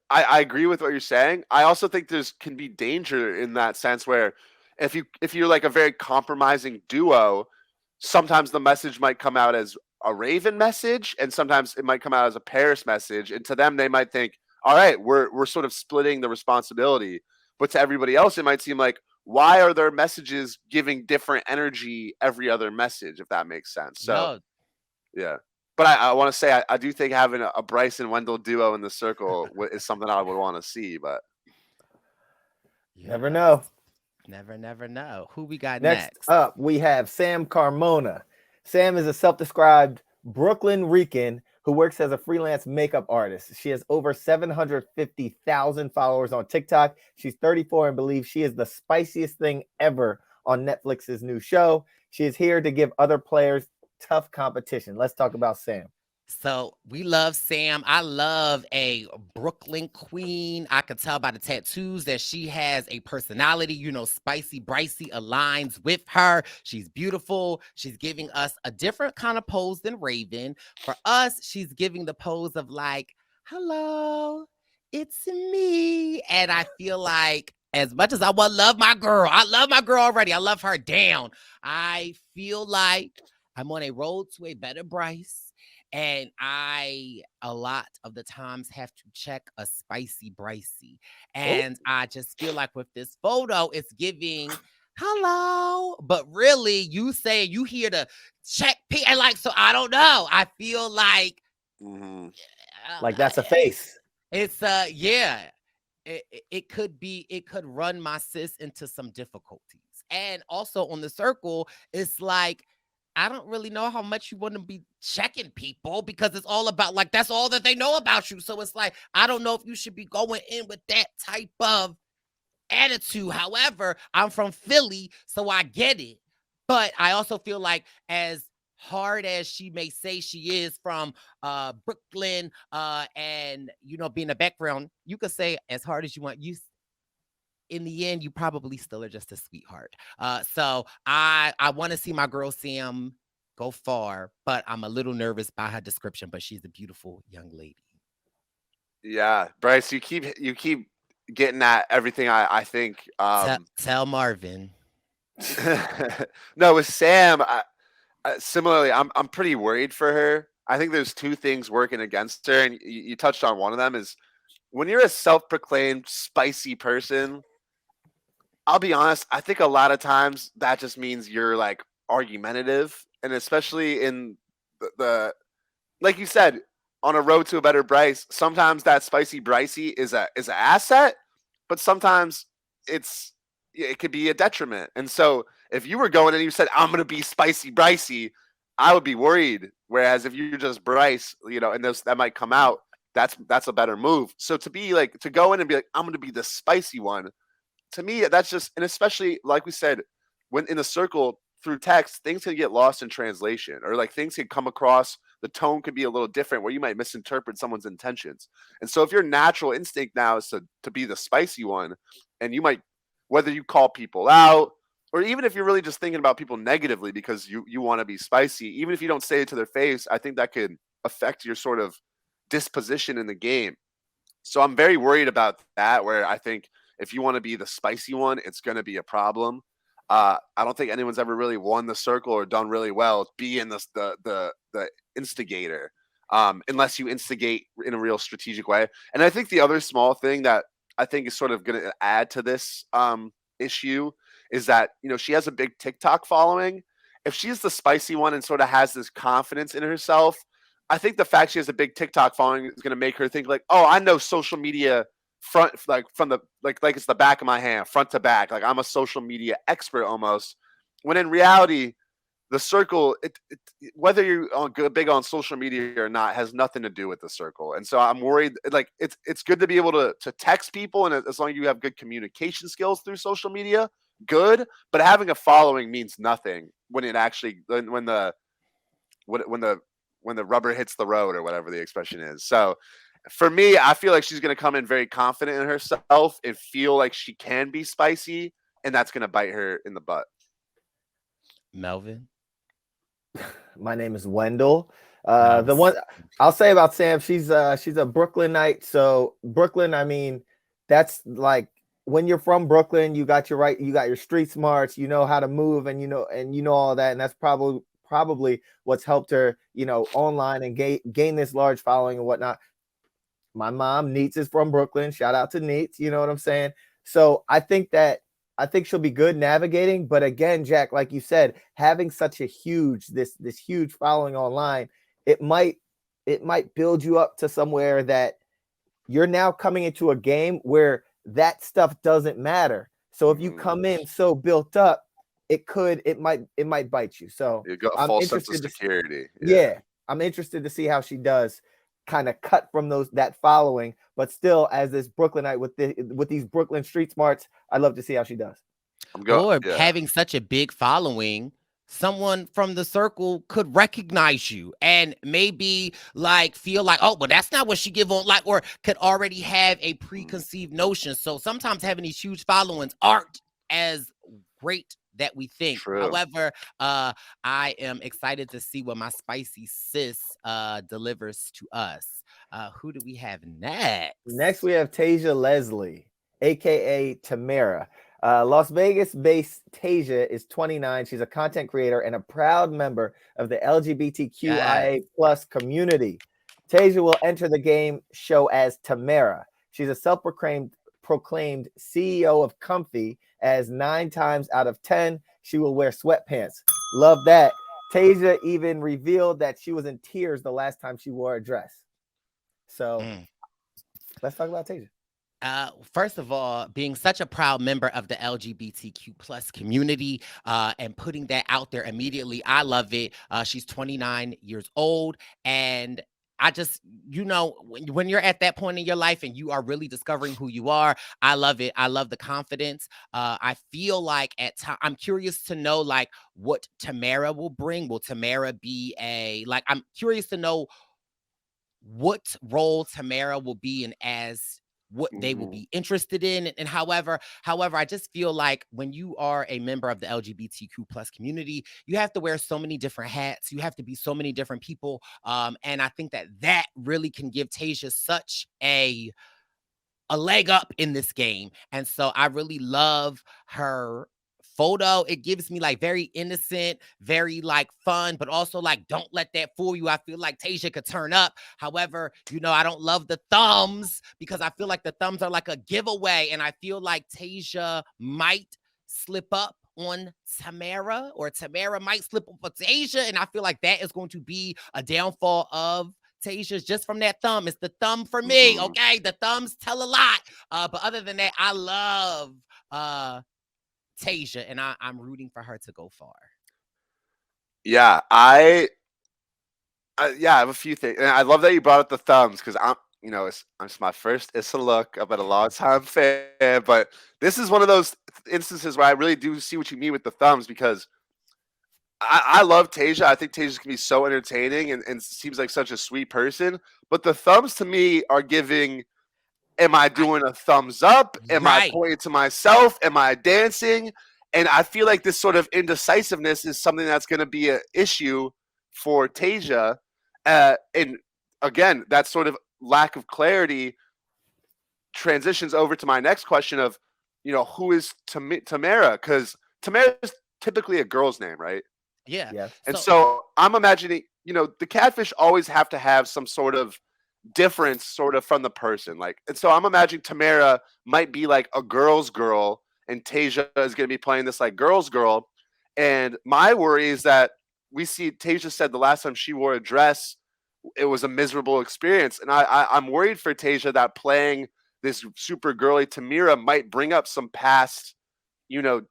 I agree with what you're saying. I also think can be danger in that sense where if you're like a very compromising duo, sometimes the message might come out as a Raven message, and sometimes it might come out as a Paris message. And to them, they might think, all right, we're sort of splitting the responsibility. But to everybody else, it might seem like, why are their messages giving different energy every other message, if that makes sense? So, yeah. But I want to say, I do think having a Brice and Wendell duo in the circle is something I would want to see. But never know. Never know. Who we got next? Up, we have Sam Carmona. Sam is a self-described Brooklyn Rican who works as a freelance makeup artist. She has over 750,000 followers on TikTok. She's 34 and believes she is the spiciest thing ever on Netflix's new show. She is here to give other players tough competition. Let's talk about Sam. So we love Sam. I love a Brooklyn queen. I could tell by the tattoos that she has a personality, spicy, Bricey aligns with her. She's beautiful. She's giving us a different kind of pose than Raven. For us, she's giving the pose of like, hello, it's me. And I feel like as much as I love my girl already. I love her down. I feel like I'm on a road to a better Brice. And I, a lot of the times, have to check a spicy Bricey. And I just feel like with this photo, it's giving hello. But really, you say you here to check. And like, so I don't know. I feel like. Like that's a face. It's, yeah. It could run my sis into some difficulties. And also on the circle, it's like, I don't really know how much you want to be checking people because it's all about like, that's all that they know about you. So it's like, I don't know if you should be going in with that type of attitude. However, I'm from Philly, so I get it. But I also feel like as hard as she may say she is from Brooklyn and, being a background, you could say as hard as you want. In the end, you probably still are just a sweetheart. So I want to see my girl Sam go far, but I'm a little nervous by her description, but she's a beautiful young lady. Yeah, Brice, you keep getting at everything I think. Tell Marvin. No, with Sam, similarly, I'm pretty worried for her. I think there's two things working against her, and you touched on one of them is when you're a self-proclaimed spicy person, I'll be honest, I think a lot of times that just means you're like argumentative, and especially in the like you said, on a road to a better Brice, sometimes that spicy Bricey is an asset, but sometimes it could be a detriment. And so if you were going and you said, I'm gonna be spicy Bricey, I would be worried. Whereas if you're just Brice, and that might come out, that's a better move. So to go in and be like, I'm gonna be the spicy one. To me, that's just, and especially like we said, when in the circle through text, things can get lost in translation, or like things can come across, the tone could be a little different where you might misinterpret someone's intentions. And so if your natural instinct now is to be the spicy one, and you might, whether you call people out, or even if you're really just thinking about people negatively because you want to be spicy, even if you don't say it to their face, I think that could affect your sort of disposition in the game. So I'm very worried about that, where I think if you want to be the spicy one, it's going to be a problem. I don't think anyone's ever really won the circle or done really well being the instigator, unless you instigate in a real strategic way. And I think the other small thing that I think is sort of going to add to this issue is that, she has a big TikTok following. If she's the spicy one and sort of has this confidence in herself, I think the fact she has a big TikTok following is going to make her think like, oh, I know social media front, like from the like it's the back of my hand, front to back. Like I'm a social media expert almost. When in reality, the circle, whether you're big on social media or not, has nothing to do with the circle. And so I'm worried. Like it's good to be able to text people, and as long as you have good communication skills through social media, good. But having a following means nothing when it actually when the rubber hits the road, or whatever the expression is. So for me, I feel like she's going to come in very confident in herself and feel like she can be spicy, and that's going to bite her in the butt. Melvin. My name is Wendell. The one I'll say about Sam, she's a Brooklynite. So Brooklyn, I mean, that's like when you're from Brooklyn, you got your street smarts, you know how to move, and you know all that, and that's probably what's helped her, online and gain this large following and whatnot. My mom, Neats, is from Brooklyn. Shout out to Neats. You know what I'm saying? So I think she'll be good navigating. But again, Jack, like you said, having such a huge following online, it might build you up to somewhere that you're now coming into a game where that stuff doesn't matter. So if you come in so built up, it might bite you. So you got a false sense of security. Yeah, I'm interested to see how she does kind of cut from that following, but still as this Brooklynite with these Brooklyn street smarts, I'd love to see how she does. Having such a big following, someone from the circle could recognize you and maybe like feel like, oh, but that's not what she give on, like, or could already have a preconceived notion. So sometimes having these huge followings aren't as great that we think. True. However, I am excited to see what my spicy sis delivers to us. Who do we have next? Next, we have Tasia Leslie, aka Tamara. Las Vegas-based Tasia is 29. She's a content creator and a proud member of the LGBTQIA plus community. Tasia will enter the game show as Tamara. She's a self-proclaimed CEO of Comfy, as 9 times out of 10, she will wear sweatpants. Love that. Tasia even revealed that she was in tears the last time she wore a dress. So let's talk about Tasia. First of all, being such a proud member of the LGBTQ plus community and putting that out there immediately, I love it. She's 29 years old, and I just, when you're at that point in your life and you are really discovering who you are, I love it. I love the confidence. I feel like I'm curious to know like what Tamara will bring. Will Tamara be I'm curious to know what role Tamara will be in as what they will be interested in. And however, I just feel like when you are a member of the LGBTQ plus community, you have to wear so many different hats. You have to be so many different people. And I think that really can give Tasia such a leg up in this game. And so I really love her photo. It gives me like very innocent, very like fun, but also like don't let that fool you. I feel like Tasia could turn up. However, I don't love the thumbs because I feel like the thumbs are like a giveaway, and I feel like Tasia might slip up on Tamara, or Tamara might slip up on Tasia, and I feel like that is going to be a downfall of Tasia's just from that thumb. It's the thumb for me, okay? The thumbs tell a lot. But other than that, I love Tasia, and I'm rooting for her to go far. Yeah, I have a few things. And I love that you brought up the thumbs because it's my first Issa Look. I've been a long time fan, but this is one of those instances where I really do see what you mean with the thumbs, because I love Tasia. I think Tasia can be so entertaining and seems like such a sweet person. But the thumbs to me are giving, am I doing a thumbs up? Am I pointing to myself? Am I dancing? And I feel like this sort of indecisiveness is something that's going to be an issue for Tasia. And again, that sort of lack of clarity transitions over to my next question of, who is Tamara? Because Tamara is typically a girl's name, right? Yeah. Yes. And So so I'm imagining, the Catfish always have to have some sort of difference sort of from the person. And so I'm imagining Tamara might be like a girl's girl and Tasia is going to be playing this like girl's girl. And my worry is that we see Tasia said the last time she wore a dress, it was a miserable experience. And I'm worried for Tasia that playing this super girly Tamara might bring up some past, you know,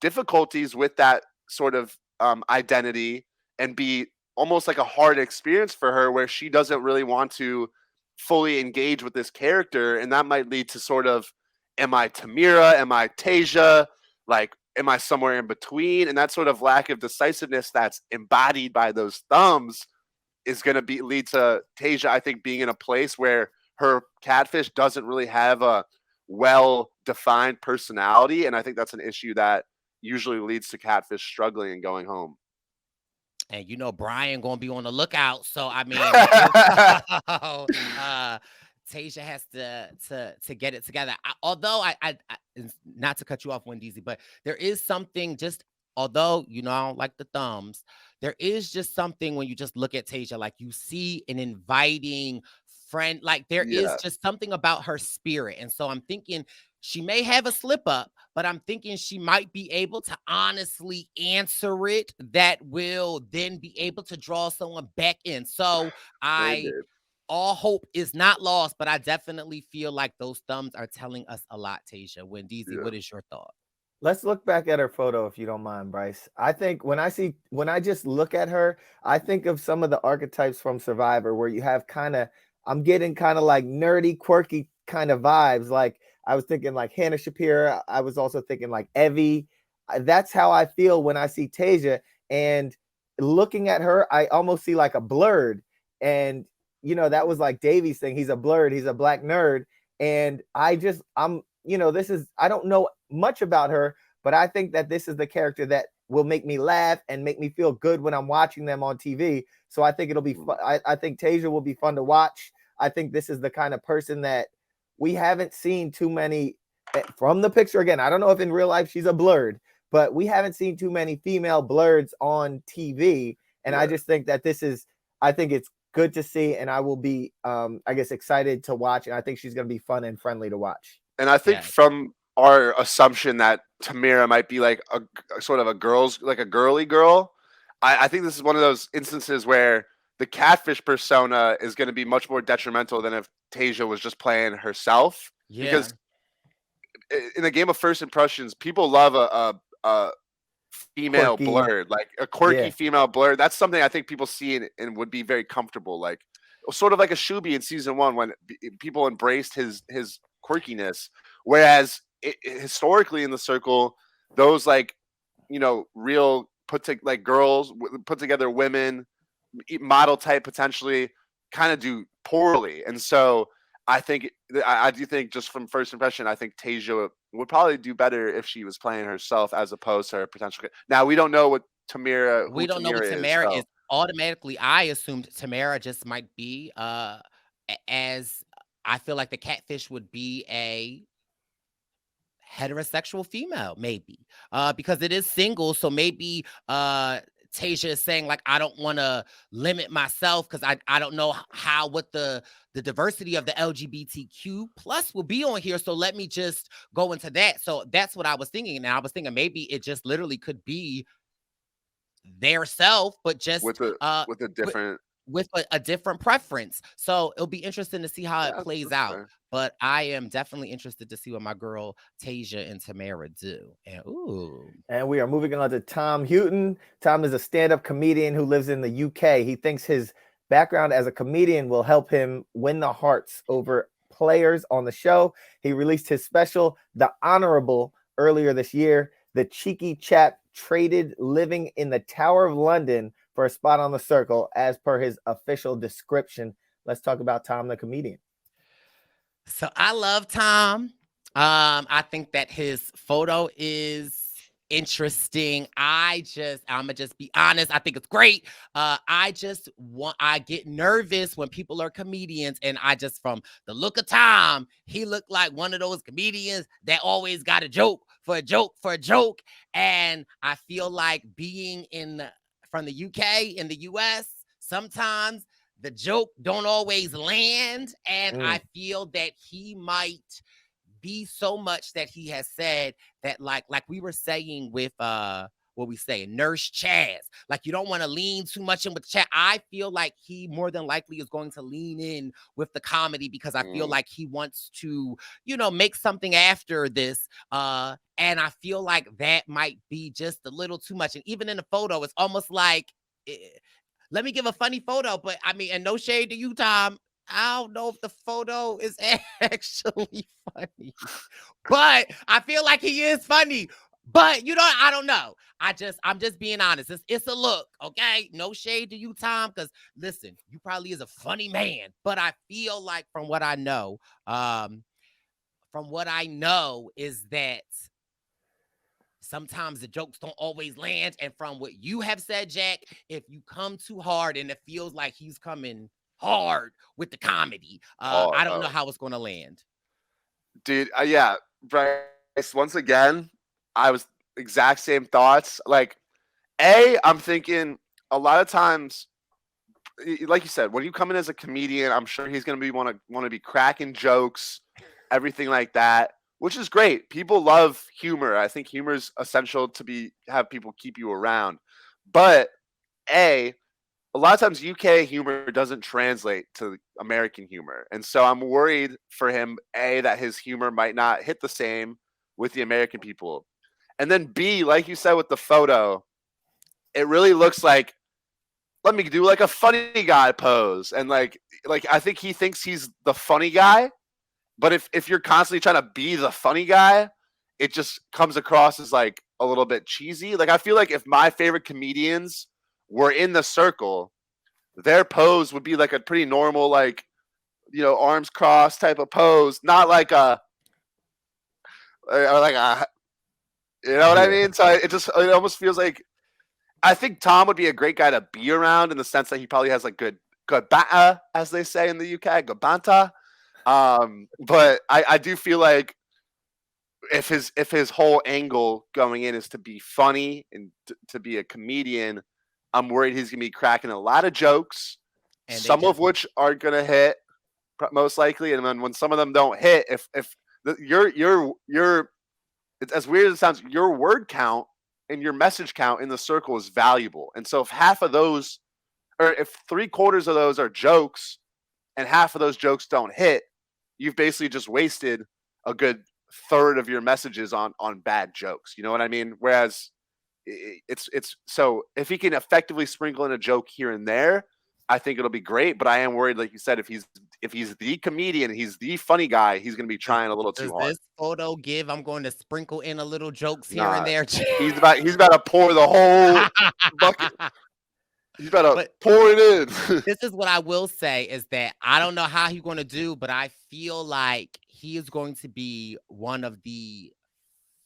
difficulties with that sort of identity and be almost like a hard experience for her where she doesn't really want to fully engage with this character. And that might lead to sort of, am I Tamira? Am I Tasia? Like, am I somewhere in between? And that sort of lack of decisiveness that's embodied by those thumbs is going to lead to Tasia, I think, being in a place where her Catfish doesn't really have a well-defined personality. And I think that's an issue that usually leads to Catfish struggling and going home. and Brian gonna be on the lookout. So I mean, Tasia has to get it together. Although not to cut you off, Wendy, but there is something just. Although I don't like the thumbs, there is just something when you just look at Tasia, like you see an inviting friend. Like there is Yeah, just something about her spirit, and so I'm thinking she may have a slip up, but I'm thinking she might be able to honestly answer it that will then be able to draw someone back in. So maybe. all hope is not lost, but I definitely feel like those thumbs are telling us a lot, Tasia. Wendeezy, Yeah. what is your thought? Let's look back at her photo if you don't mind, Brice. I think when I just look at her, I think of some of the archetypes from Survivor where you have I'm getting kind of like nerdy, quirky kind of vibes. Like I was thinking like Hannah Shapira. I was also thinking like Evie. That's how I feel when I see Tasia. And looking at her, I almost see like a blurred. And that was like Davy's thing. He's a blurred, he's a black nerd. And I don't know much about her, but I think that this is the character that will make me laugh and make me feel good when I'm watching them on TV. So I think it'll be fun. I think Tasia will be fun to watch. I think this is the kind of person that we haven't seen too many from the picture. Again, I don't know if in real life she's a blurred, but we haven't seen too many female blurreds on TV. And I just think that I think it's good to see, and I will be, I guess, excited to watch. And I think she's going to be fun and friendly to watch. And I think Yeah. from our assumption that Tamira might be like a sort of a girly girl, I think this is one of those instances where the Catfish persona is going to be much more detrimental than if Tasia was just playing herself. Yeah. Because in the game of first impressions, people love a female Quirky. blurred, like a quirky Yeah. female blurred. That's something I think people see and would be very comfortable. Like sort of like a Shuby in season 1 when people embraced his quirkiness. Whereas historically in the circle, those real like girls put together women, model type potentially kind of do poorly. And so I do think just from first impression, I think Tasia would probably do better if she was playing herself as opposed to her potential. Now we don't know what Tamira. We don't know what is. Tamara So. is. Automatically, I assumed Tamara just might be as I feel like the Catfish would be a heterosexual female, maybe. Because it is single, so maybe Tasia is saying like I don't want to limit myself because I don't know what the diversity of the LGBTQ plus will be on here. So let me just go into that. So that's what I was thinking. And I was thinking maybe it just literally could be their self, but just with a different with a different preference. So it'll be interesting to see how it plays out. fair. But I am definitely interested to see what my girl Tasia and Tamara do. And And we are moving on to Tom Houghton. Tom is a stand-up comedian who lives in the UK. He thinks his background as a comedian will help him win the hearts over players on the show. He released his special, The Honorable, earlier this year. The cheeky chap traded living in the Tower of London for a spot on the circle, as per his official description. Let's talk about Tom the comedian. so I love Tom. I think that his photo is interesting. I'ma just be honest. I think it's great. I get nervous when people are comedians, and I just from the look of Tom, he looked like one of those comedians that always got a joke for a joke for a joke. And I feel like being from the UK in the US, sometimes the joke don't always land. And I feel that he might be so much that he has said that like we were saying with what we say, Nurse Chaz. Like you don't want to lean too much in with Chaz. I feel like he more than likely is going to lean in with the comedy because I feel like he wants to, make something after this. And I feel like that might be just a little too much. And even in the photo, it's almost like let me give a funny photo, but I mean, and no shade to you, Tom. I don't know if the photo is actually funny, but I feel like he is funny. But I don't know. I'm just being honest. It's a look, okay? No shade to you, Tom, because listen, you probably is a funny man. But I feel like from what I know is that sometimes the jokes don't always land. And from what you have said, Jack, if you come too hard and it feels like he's coming hard with the comedy, I don't know how it's going to land. Dude, yeah, Bryce, once again, I was exact same thoughts. Like, I'm thinking a lot of times, like you said, when you come in as a comedian, I'm sure he's going to want to be cracking jokes, everything like that, which is great. People love humor. I think humor is essential to have people keep you around. But a lot of times UK humor doesn't translate to American humor. And so I'm worried for him, that his humor might not hit the same with the American people. And then B, like you said with the photo, it really looks like, let me do like a funny guy pose. And like I think he thinks he's the funny guy. But if you're constantly trying to be the funny guy, it just comes across as like a little bit cheesy. Like I feel like if my favorite comedians were in the circle, their pose would be like a pretty normal, like, arms crossed type of pose, not like or like a, what I mean? So it almost feels like, I think Tom would be a great guy to be around in the sense that he probably has like good banta, as they say in the UK, good banta. But I do feel like if his whole angle going in is to be funny and to be a comedian, I'm worried he's gonna be cracking a lot of jokes, and some of which are gonna hit most likely, and then when some of them don't hit, if it's as weird as it sounds, your word count and your message count in the circle is valuable, and so if half of those, or if 3/4 of those are jokes, and half of those jokes don't hit, you've basically just wasted a good third of your messages on bad jokes. You know what I mean? Whereas it's so if he can effectively sprinkle in a joke here and there, I think it'll be great. But I am worried, like you said, if he's the comedian, he's the funny guy, he's going to be trying a little too hard. Does this photo give? I'm going to sprinkle in a little jokes here and there. He's about to pour the whole bucket. He's about to pour it in. This is what I will say is that I don't know how he's going to do, but I feel like he is going to be one of the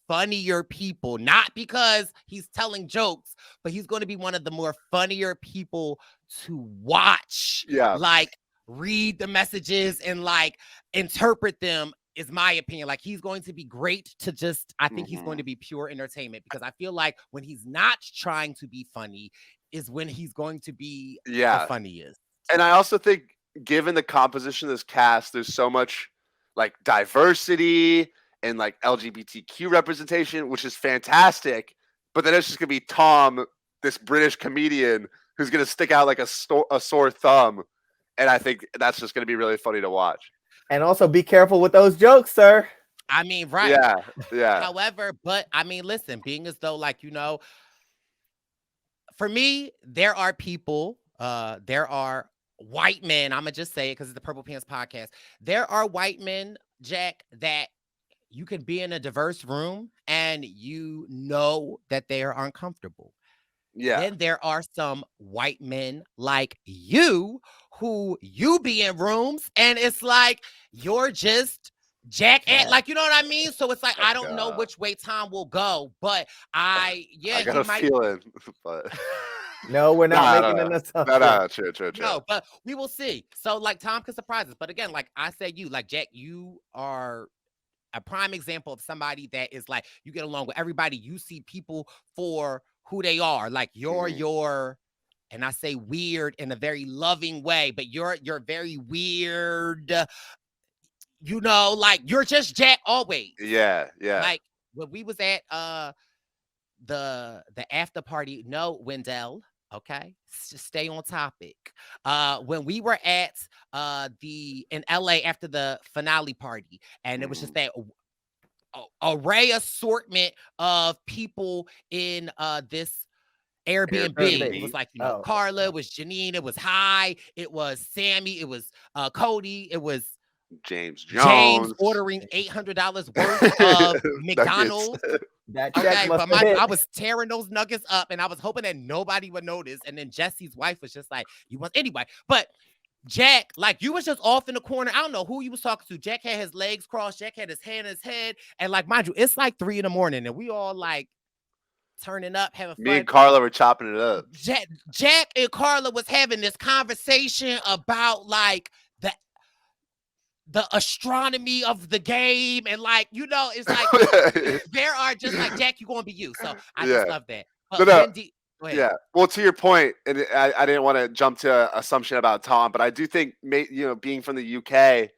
funnier people, not because he's telling jokes, but he's going to be one of the more funnier people to watch. Yeah. Like read the messages and like interpret them, is my opinion. Like he's going to be great to I think he's going to be pure entertainment, because I feel like when he's not trying to be funny is when he's going to be the funniest. And I also think, given the composition of this cast, there's so much like diversity and like LGBTQ representation, which is fantastic. But then it's just gonna be Tom, this British comedian, who's gonna stick out like a sore thumb, and I think that's just gonna be really funny to watch. And also be careful with those jokes, sir. I mean, right? Yeah. However, but I mean, listen, being as though like for me, there are people, there are white men. I'm gonna just say it because it's the Purple Pants podcast. There are white men, Jack, that you can be in a diverse room and you know that they are uncomfortable. Yeah. Then there are some white men like you who you be in rooms and it's like you're just Jack and Cat. like, you know what I mean? So it's like Oh I don't know god. which way Tom will go, but I got he a might. feeling, but No, we're not nah, making no, an no, assumption. no, true. No, but we will see. So like Tom can surprise us. But again, like I said, you like Jack, you are a prime example of somebody that is like you get along with everybody. You see people for who they are. Like Mhm. and I say weird in a very loving way, but you're very weird. Like you're just Jack always. Yeah. Like when we was at the after party, no, Wendell. Okay, just stay on topic. When we were at the in LA after the finale party, and it was just Mhm. that array assortment of people in this Airbnb. It Airbnb. was Airbnb, like, Oh, Carla, it was Janine, it was Hi, it was Sammy, it was Cody, it was James James Jones, ordering $800 worth of Nuggets. McDonald's. that check Okay, must but have hit. I was tearing those nuggets up and I was hoping that nobody would notice. And then Jesse's wife was just like, you want anyway. But Jack, like you was just off in the corner. I don't know who you was talking to. Jack had his legs crossed, Jack had his hand in his head. And like, mind you, it's like 3 a.m. and we all like turning up, having Me fun. and Carla were chopping it up. Jack and Carla was having this conversation about like the astronomy of the game and like it's like there are just like Jack, you gonna be you. So I just Yeah. love that. No, But no. Wendy, go ahead. Yeah. Well, to your point, and I didn't want to jump to an assumption about Tom, but I do think, being from the UK,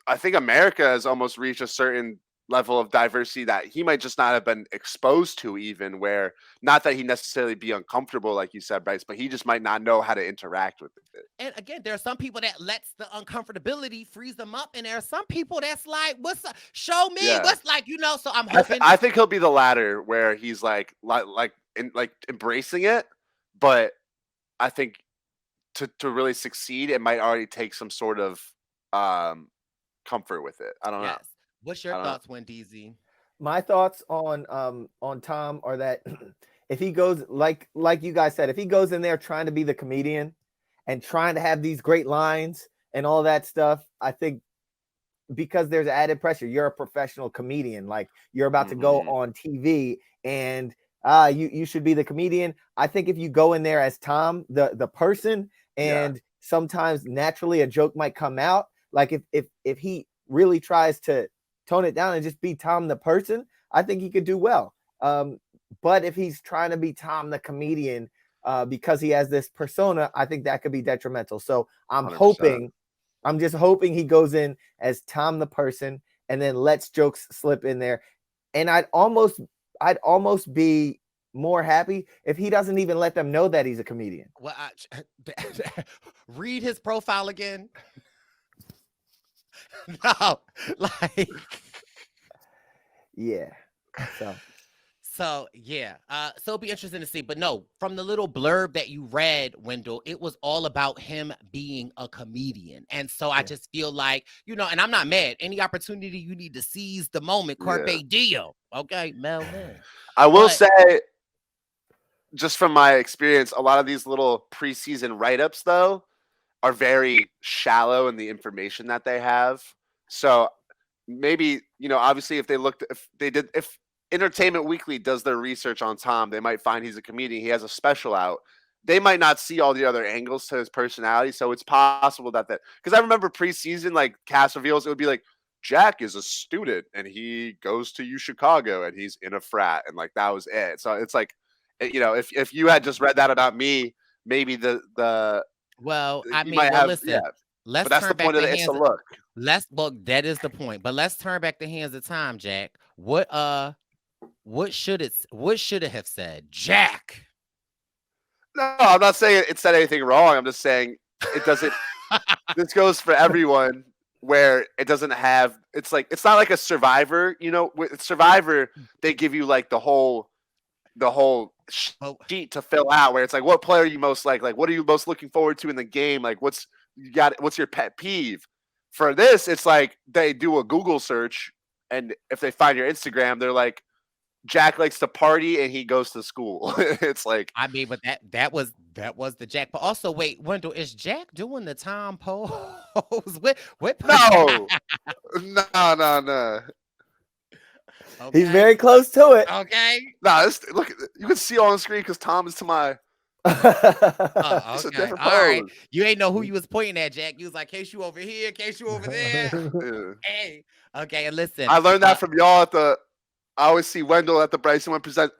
I think America has almost reached a certain level of diversity that he might just not have been exposed to, even where not that he necessarily be uncomfortable, like you said, Bryce, but he just might not know how to interact with it. And again, there are some people that lets the uncomfortability freeze them up, and there are some people that's like, "What's up? Show me Yeah. what's like." So I'm hoping. I think he'll be the latter, where he's embracing it, but I think to really succeed, it might already take some sort of um, comfort with it. I don't know. Yes. What's your I don't know. thoughts, Wendy? My thoughts on Tom are that if he goes like you guys said, if he goes in there trying to be the comedian and trying to have these great lines and all that stuff, I think because there's added pressure. You're a professional comedian, like you're about to go Mhm. on TV, and you should be the comedian. I think if you go in there as Tom, the person, Yeah, and sometimes naturally a joke might come out. Like if he really tries to tone it down and just be Tom the person, I think he could do well. But if he's trying to be Tom the comedian, because he has this persona, I think that could be detrimental. So 100%. I'm just hoping he goes in as Tom the person and then lets jokes slip in there. And I'd almost be more happy if he doesn't even let them know that he's a comedian. Well, read his profile again. No, like Yeah. so yeah. So it'll be interesting to see. But no, from the little blurb that you read, Wendell, it was all about him being a comedian. And so I just feel like, and I'm not mad. Any opportunity you need to seize the moment, Yeah. carpe diem. Okay, Melvin. I will But- say, just from my experience, a lot of these little preseason write-ups, though, are very shallow in the information that they have. So maybe, obviously if Entertainment Weekly does their research on Tom, they might find he's a comedian. He has a special out. They might not see all the other angles to his personality. So it's possible because I remember preseason, like cast reveals, it would be like, Jack is a student and he goes to U Chicago and he's in a frat. And like, that was it. So it's like, if you had just read that about me, maybe well, I you mean, might well, have, listen. yeah. Let's But that's the turn back point of the the Issa hands. Look. That is the point. But let's turn back the hands of time, Jack. What should it have said, Jack? No, I'm not saying it said anything wrong. I'm just saying it doesn't. This goes for everyone, where it doesn't have. It's not like a Survivor. With Survivor, they give you like the whole sheet to fill out, where it's like, what player are you most like what are you most looking forward to in the game? Like, what's your pet peeve? For this, it's like they do a Google search, and if they find your Instagram, they're like, Jack likes to party and he goes to school. It's like, I mean, but that was That was the Jack. But also, wait, Wendell, is Jack doing the Tom pose? What No, no. He's Okay. very close to it. Okay. Nah, look, you can see on the screen because Tom is to my. Oh, It's a okay. different All right. pose. You ain't know who you was pointing at, Jack. You was like, case you over here, case you over there. Yeah. Hey. Okay, and listen. I learned that from y'all at the. I always see Wendell at the Brice and present.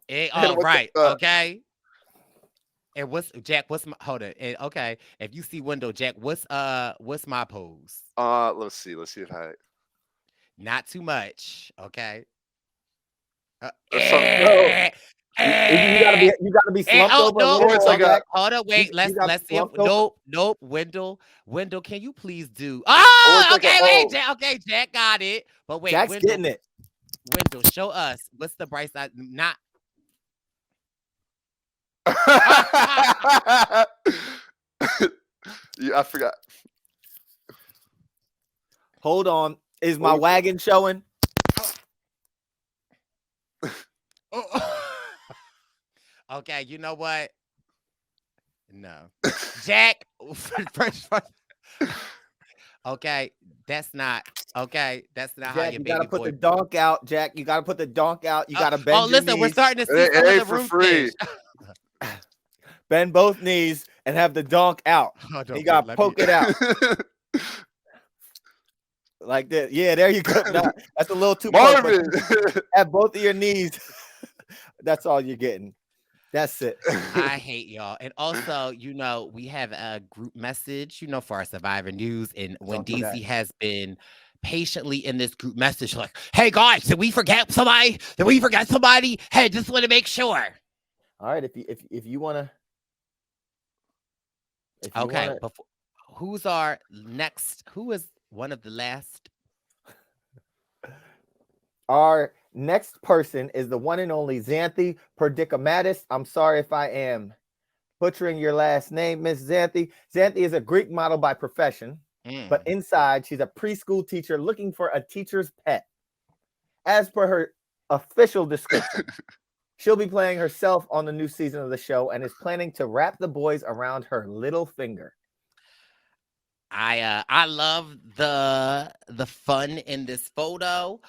Hit him with Right. the. Okay. And what's Jack? What's my hold it? Okay. If you see Wendell, Jack, what's my pose? Let's see if I. Not too much. Okay. There's some. No, Eh, you gotta be slumped oh over a no, little Or it's more, like a. Jack. hold up, wait. You got Let's see if slumped over. nope. Wendell, can you please do? Or it's Oh, like a. okay, wait, Oh. Jack. Okay, Jack got it. But wait, Jack's getting it. Wendell, show us what's the Brice side. Not. Yeah, I forgot. Hold on. Is my Oh. wagon showing? Okay, you know what? No, Jack. Okay, that's not okay. That's not how Jack, your you gotta baby put boy. the donk out. Jack, you gotta put the donk out. You gotta bend Oh, your listen, we're knees. starting to see It some of ain't the for room free. fish. Bend both knees and have the donk out. Hold You on, gotta wait, poke it out like this. Yeah, there you go. Nah, that's a little too close. Marvin. Have both of your knees. That's all you're getting. That's it. I hate y'all. And also, we have a group message, for our Survivor News. And when Don't do that. Daisy has been patiently in this group message, like, hey guys, did we forget somebody? Did we forget somebody? Hey, just want to make sure. All right, if you wanna, Okay, before who's our next? Who is one of the last? Our next person is the one and only Xanthi Perdicamatis. I'm sorry if I am butchering your last name, Miss Xanthi. Xanthi is a Greek model by profession, but inside she's a preschool teacher looking for a teacher's pet. As per her official description, she'll be playing herself on the new season of the show and is planning to wrap the boys around her little finger. I love the fun in this photo.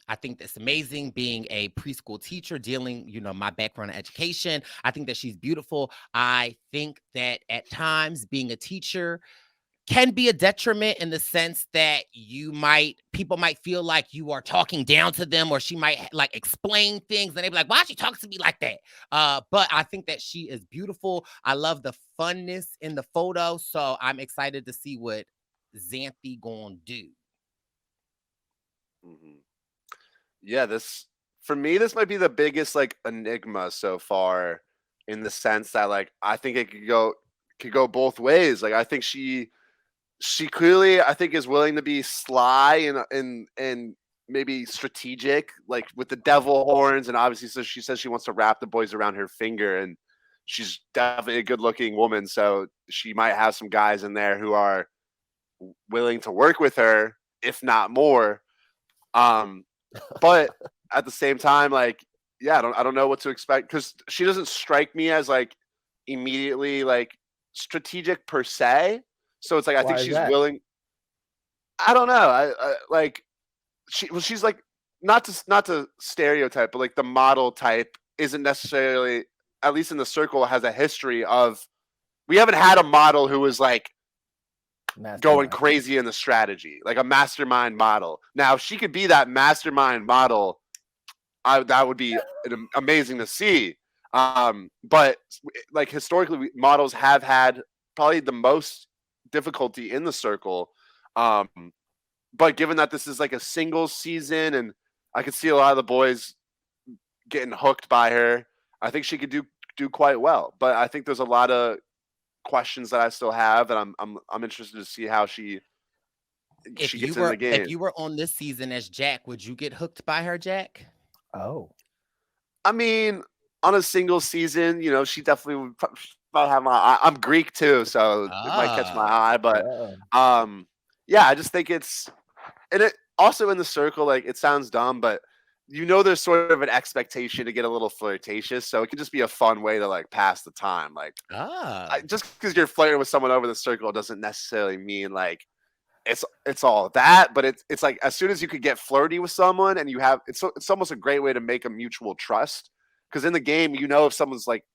I think that's amazing being a preschool teacher, dealing, my background in education. I think that she's beautiful. I think that at times being a teacher can be a detriment in the sense that people might feel like you are talking down to them, or she might like explain things and they be like, why she talks to me like that? But I think that she is beautiful. I love the funness in the photo. So I'm excited to see what Xanthi gonna do. Mhm. Yeah, for me, this might be the biggest like enigma so far, in the sense that like I think it could go both ways. Like I think she clearly, I think, is willing to be sly and maybe strategic, like with the devil horns, and obviously, so she says she wants to wrap the boys around her finger, and she's definitely a good-looking woman, so she might have some guys in there who are willing to work with her, if not more. But at the same time, like, yeah, I don't know what to expect, because she doesn't strike me as like immediately like strategic per se. So it's like I think she's willing. I don't know. I like she's like not to stereotype, but like the model type isn't necessarily, at least in the circle, has a history of. We haven't had a model who was like going crazy in the strategy, like a mastermind model. Now, if she could be that mastermind model, that would be amazing to see. But like historically, models have had probably the most difficulty in the circle. But given that this is like a single season, and I could see a lot of the boys getting hooked by her, I think she could do quite well. But I think there's a lot of questions that I still have, and I'm interested to see how she gets in the game. If you were on this season as Jack, would you get hooked by her, Jack? Oh, I mean, on a single season, she definitely would probably have my eye. I'm Greek too, so it might catch my eye. But yeah, I just think and it also in the circle, like, it sounds dumb, but there's sort of an expectation to get a little flirtatious, so it can just be a fun way to like pass the time. Like, just because you're flirting with someone over the circle doesn't necessarily mean like it's all that, but it's like as soon as you could get flirty with someone and you have it's almost a great way to make a mutual trust, because in the game, if someone's like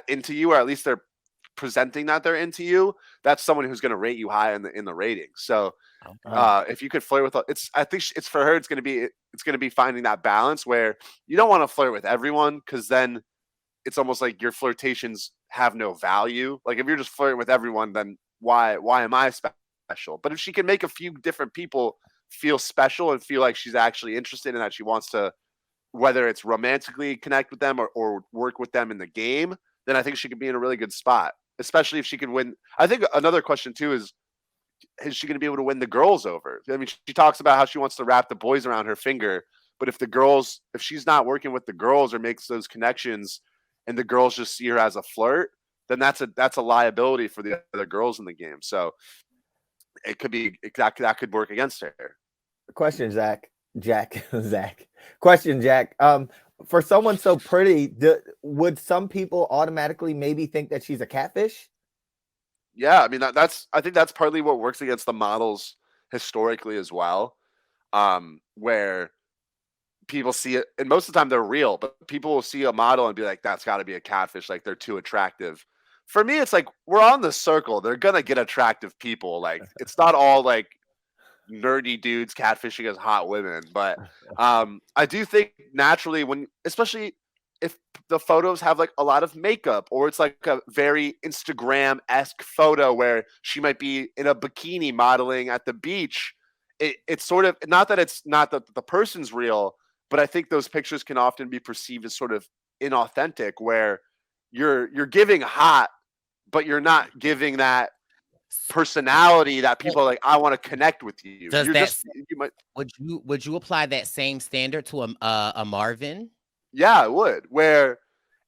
into you, or at least they're presenting that they're into you, that's someone who's going to rate you high in the rating. So if you could flirt with I think it's for her, it's going to be finding that balance where you don't want to flirt with everyone, because then it's almost like your flirtations have no value. Like if you're just flirting with everyone, then why am I special? But if she can make a few different people feel special and feel like she's actually interested and that she wants to, whether it's romantically connect with them or work with them in the game, then I think she could be in a really good spot, especially if she can win. I think another question too is she going to be able to win the girls over? I mean, she talks about how she wants to wrap the boys around her finger, but if she's not working with the girls or makes those connections and the girls just see her as a flirt, then that's a liability for the other girls in the game. So it could be that could work against her. Question, Zach. Question, Jack. For someone so pretty, would some people automatically maybe think that she's a catfish? Yeah, I mean I think that's partly what works against the models historically as well, where people see it, and most of the time they're real, but people will see a model and be like, "That's got to be a catfish. Like they're too attractive." For me, it's like we're on the circle. They're gonna get attractive people. Like it's not all like nerdy dudes catfishing as hot women, but I do think naturally especially if the photos have like a lot of makeup, or it's like a very Instagram-esque photo where she might be in a bikini modeling at the beach, it's sort of not that the person's real, but I think those pictures can often be perceived as sort of inauthentic, where you're giving hot, but you're not giving that personality that people are like, I want to connect with you. Would you apply that same standard to a Marvin? Yeah, I would. Where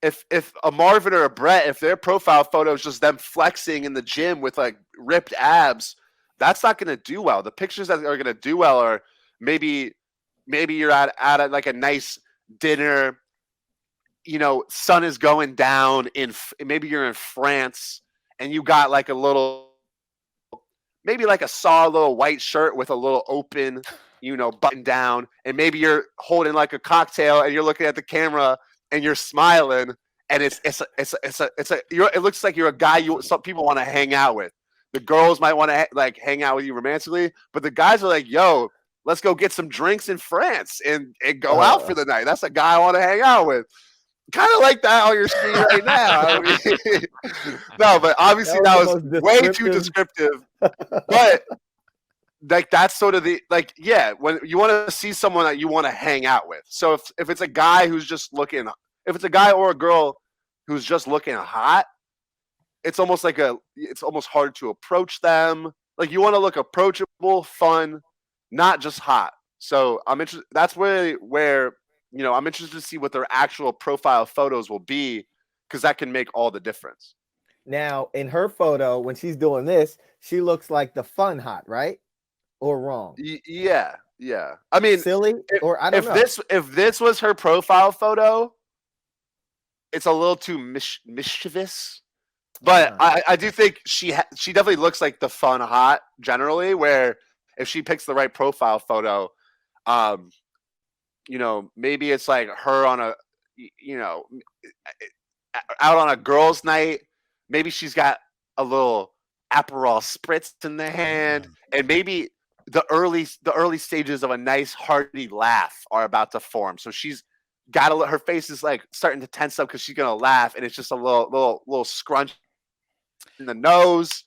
if a Marvin or a Brett, if their profile photo is just them flexing in the gym with like ripped abs, that's not going to do well. The pictures that are going to do well are maybe you're at like a nice dinner, sun is going down maybe you're in France and you got like maybe like a little white shirt with a little open, button down, and maybe you're holding like a cocktail and you're looking at the camera and you're smiling, and it looks like you're a guy some people want to hang out with. The girls might want to like hang out with you romantically, but the guys are like, "Yo, let's go get some drinks in France and go out for the night. That's a guy I want to hang out with." Kind of like that on your screen right now. I mean, no, but obviously that was way too descriptive. But like that's sort of when you want to see someone that you want to hang out with. So if it's a guy who's just looking, if it's a guy or a girl who's just looking hot, it's almost hard to approach them. Like you want to look approachable, fun, not just hot. So I'm interested. That's where I'm interested to see what their actual profile photos will be, because that can make all the difference. Now, in her photo, when she's doing this, she looks like the fun hot, right? Or wrong? Yeah. I mean, silly, or I don't know. If this was her profile photo, it's a little too mischievous. But I do think she definitely looks like the fun hot generally, where if she picks the right profile photo, maybe it's like her on out on a girls' night. Maybe she's got a little Aperol spritz in the hand, and maybe the early stages of a nice hearty laugh are about to form. So she's got her face is like starting to tense up because she's gonna laugh, and it's just a little scrunch in the nose.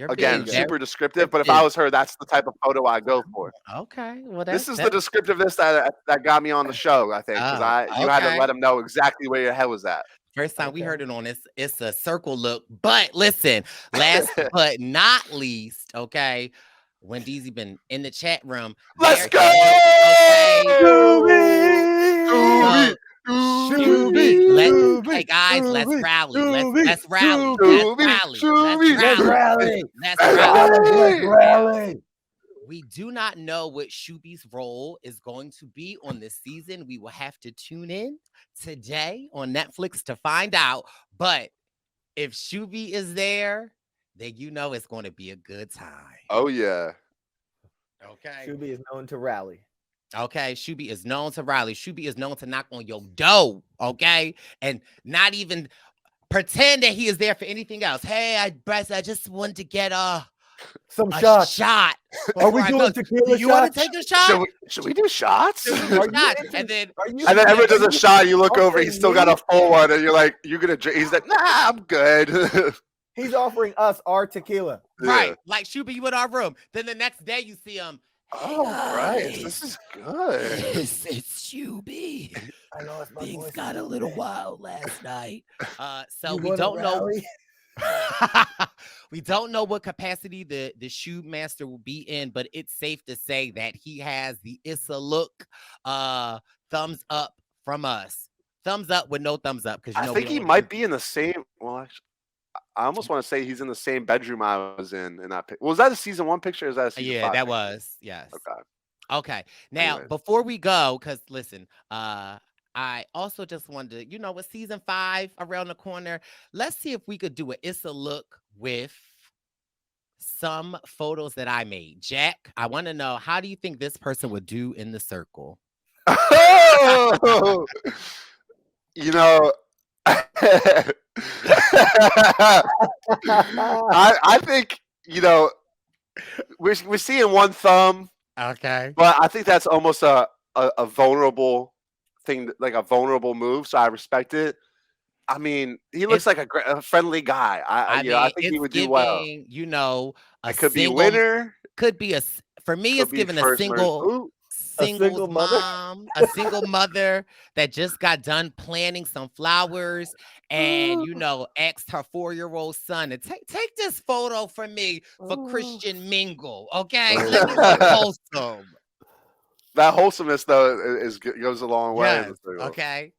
Again, super descriptive, but if I was her, that's the type of photo I go for. Okay, well, this is the descriptiveness that got me on the show, I think, because you had to let them know exactly where your head was at. First time we heard it on it's a circle look. But listen, last but not least, okay, when Deezy been in the chat room. Let's go! Hey guys, let's rally. Let's rally. We do not know what Shuby's role is going to be on this season. We will have to tune in today on Netflix to find out. But if Shuby is there, then you know it's going to be a good time. Oh yeah. Okay. Shuby is known to rally. Okay, Shuby is known to rally. Shuby is known to knock on your door, okay? And not even pretend that he is there for anything else. Hey, Brice, I just wanted to get Some a shots. shot. Are we doing tequila You want shots? to take a shot? Should we do shots? And then everyone does a shot. You look over. offering He's still got me? a full one, and you're like, "You gonna drink?" He's like, "Nah, I'm good." He's offering us our tequila. right, Yeah. like Shuby, you in our room. Then the next day you see him. Oh, Brice, this is good. It's Shuby. I know it's my Things voice. got a little wild last night. So You we wanna don't know. rally? We don't know what capacity the shoe master will be in, but it's safe to say that he has the Issa Look thumbs up from us. Thumbs up with no thumbs up, because I think he might be in the same. Well, actually, I almost want to say he's in the same bedroom I was in that. Was that a season 1 picture? Or is that a season 5 that picture? was, yes. Okay. Now, Anyways. before we go, because listen, I also just wanted to, with season 5 around the corner, let's see if we could do an Issa Look with some photos that I made. Jack, I want to know, how do you think this person would do in the circle? Oh! I think we're seeing one thumb. Okay. But I think that's almost a vulnerable thing, like a vulnerable move. So I respect it. I mean, he looks like a friendly guy. I think he would do well. It could be winner. Could be for me, it's giving a single mom, a single mother that just got done planting some flowers and asked her 4-year-old son to take this photo for me for Christian Mingle. Okay, let me look wholesome. That wholesomeness though goes a long way. Yes.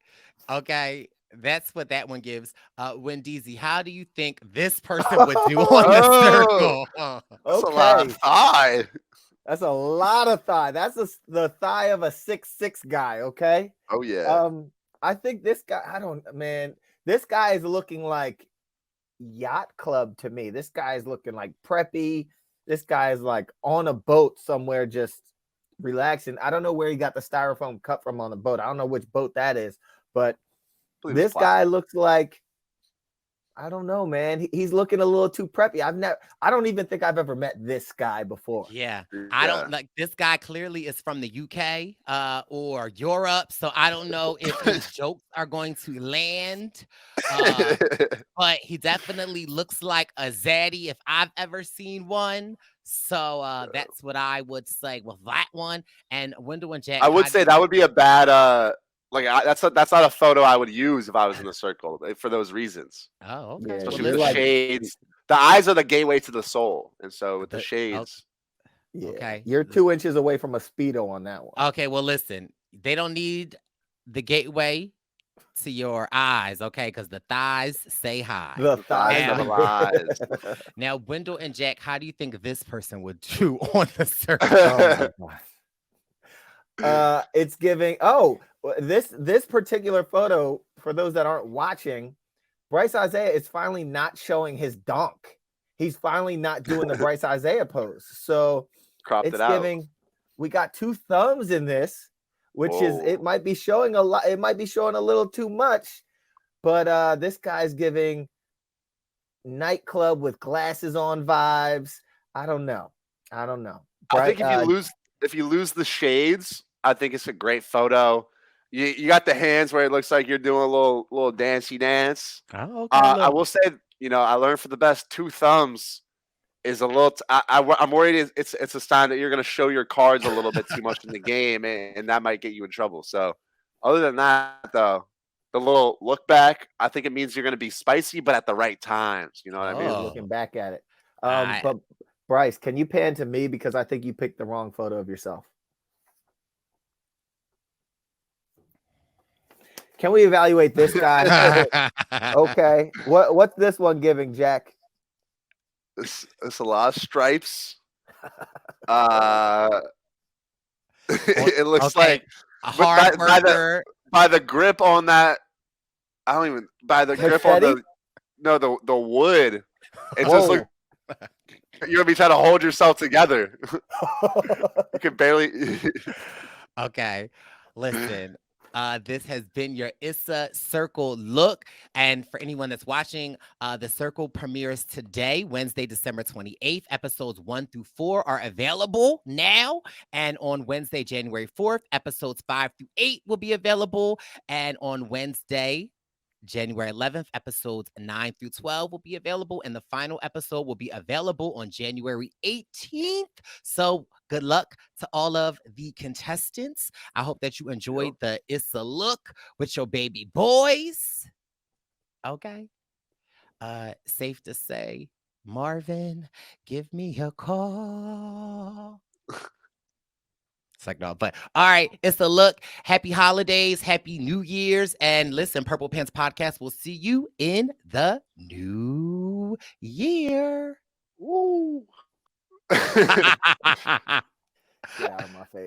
Okay. That's what that one gives. Wendeezy, how do you think this person would do on the circle? That's a lot of thigh. That's a lot of thigh. That's the thigh of a 6'6" guy. Okay. Oh yeah. I think this guy. This guy is looking like yacht club to me. This guy is looking like preppy. This guy is like on a boat somewhere, just relaxing. I don't know where he got the styrofoam cup from on the boat. I don't know which boat that is, but this guy looks like, I don't know, man. He's looking a little too preppy. I don't even think I've ever met this guy before. Yeah. I don't like this guy. Clearly is from the UK or Europe. So I don't know if his jokes are going to land. But he definitely looks like a zaddy if I've ever seen one. So that's what I would say with that one. And Wendell and Jack, I would say that would be a bad that's not a photo I would use if I was in the circle for those reasons. Oh, okay. Yeah, especially with the shades. The eyes are the gateway to the soul, and so with the shades. Yeah. Okay. You're 2 inches away from a Speedo on that one. Okay, well, listen, they don't need the gateway to your eyes, okay? Because the thighs say hi. The thighs. Now, Wendell and Jack, how do you think this person would do on the circle? Oh my God. It's giving. Oh, this particular photo, for those that aren't watching, Brice Isaiah is finally not showing his donk. He's finally not doing the Brice Isaiah pose. So cropped it's it out. giving. We got 2 thumbs in this, which is, it might be showing a lot. It might be showing a little too much, but this guy's giving nightclub with glasses on vibes. I don't know. I think if you lose the shades, I think it's a great photo. You got the hands where it looks like you're doing a little dancey dance. Oh, okay. I will say, I learned for the best 2 thumbs is a little. I'm worried it's a sign that you're going to show your cards a little bit too much in the game, and that might get you in trouble. So, other than that, though, the little look back, I think it means you're going to be spicy, but at the right times. You know what I mean? Looking back at it, but Brice, can you pan to me because I think you picked the wrong photo of yourself? Can we evaluate this guy? Okay. What's this one giving, Jack? It's a lot of stripes. Uh, it looks Okay, like, a but hard worker. by the grip on that, I don't even by the grip on Machete? the wood. It just looks Whoa. you're gonna be trying to hold yourself together. You can barely. Okay, listen. This has been your Issa Circle look. And for anyone that's watching, the Circle premieres today, Wednesday, December 28th. Episodes 1 through 4 are available now. And on Wednesday, January 4th, episodes 5 through 8 will be available. And on Wednesday, January 11th, episodes 9 through 12 will be available, and the final episode will be available on January 18th. So, good luck to all of the contestants. I hope that you enjoyed Yep. the Issa Look with your baby boys. Okay. Safe to say, Marvin, give me a call. It's like, no, but all right, it's a look. Happy holidays, happy New Year's. And listen, Purple Pants Podcast will see you in the new year. Woo. Get out of my face.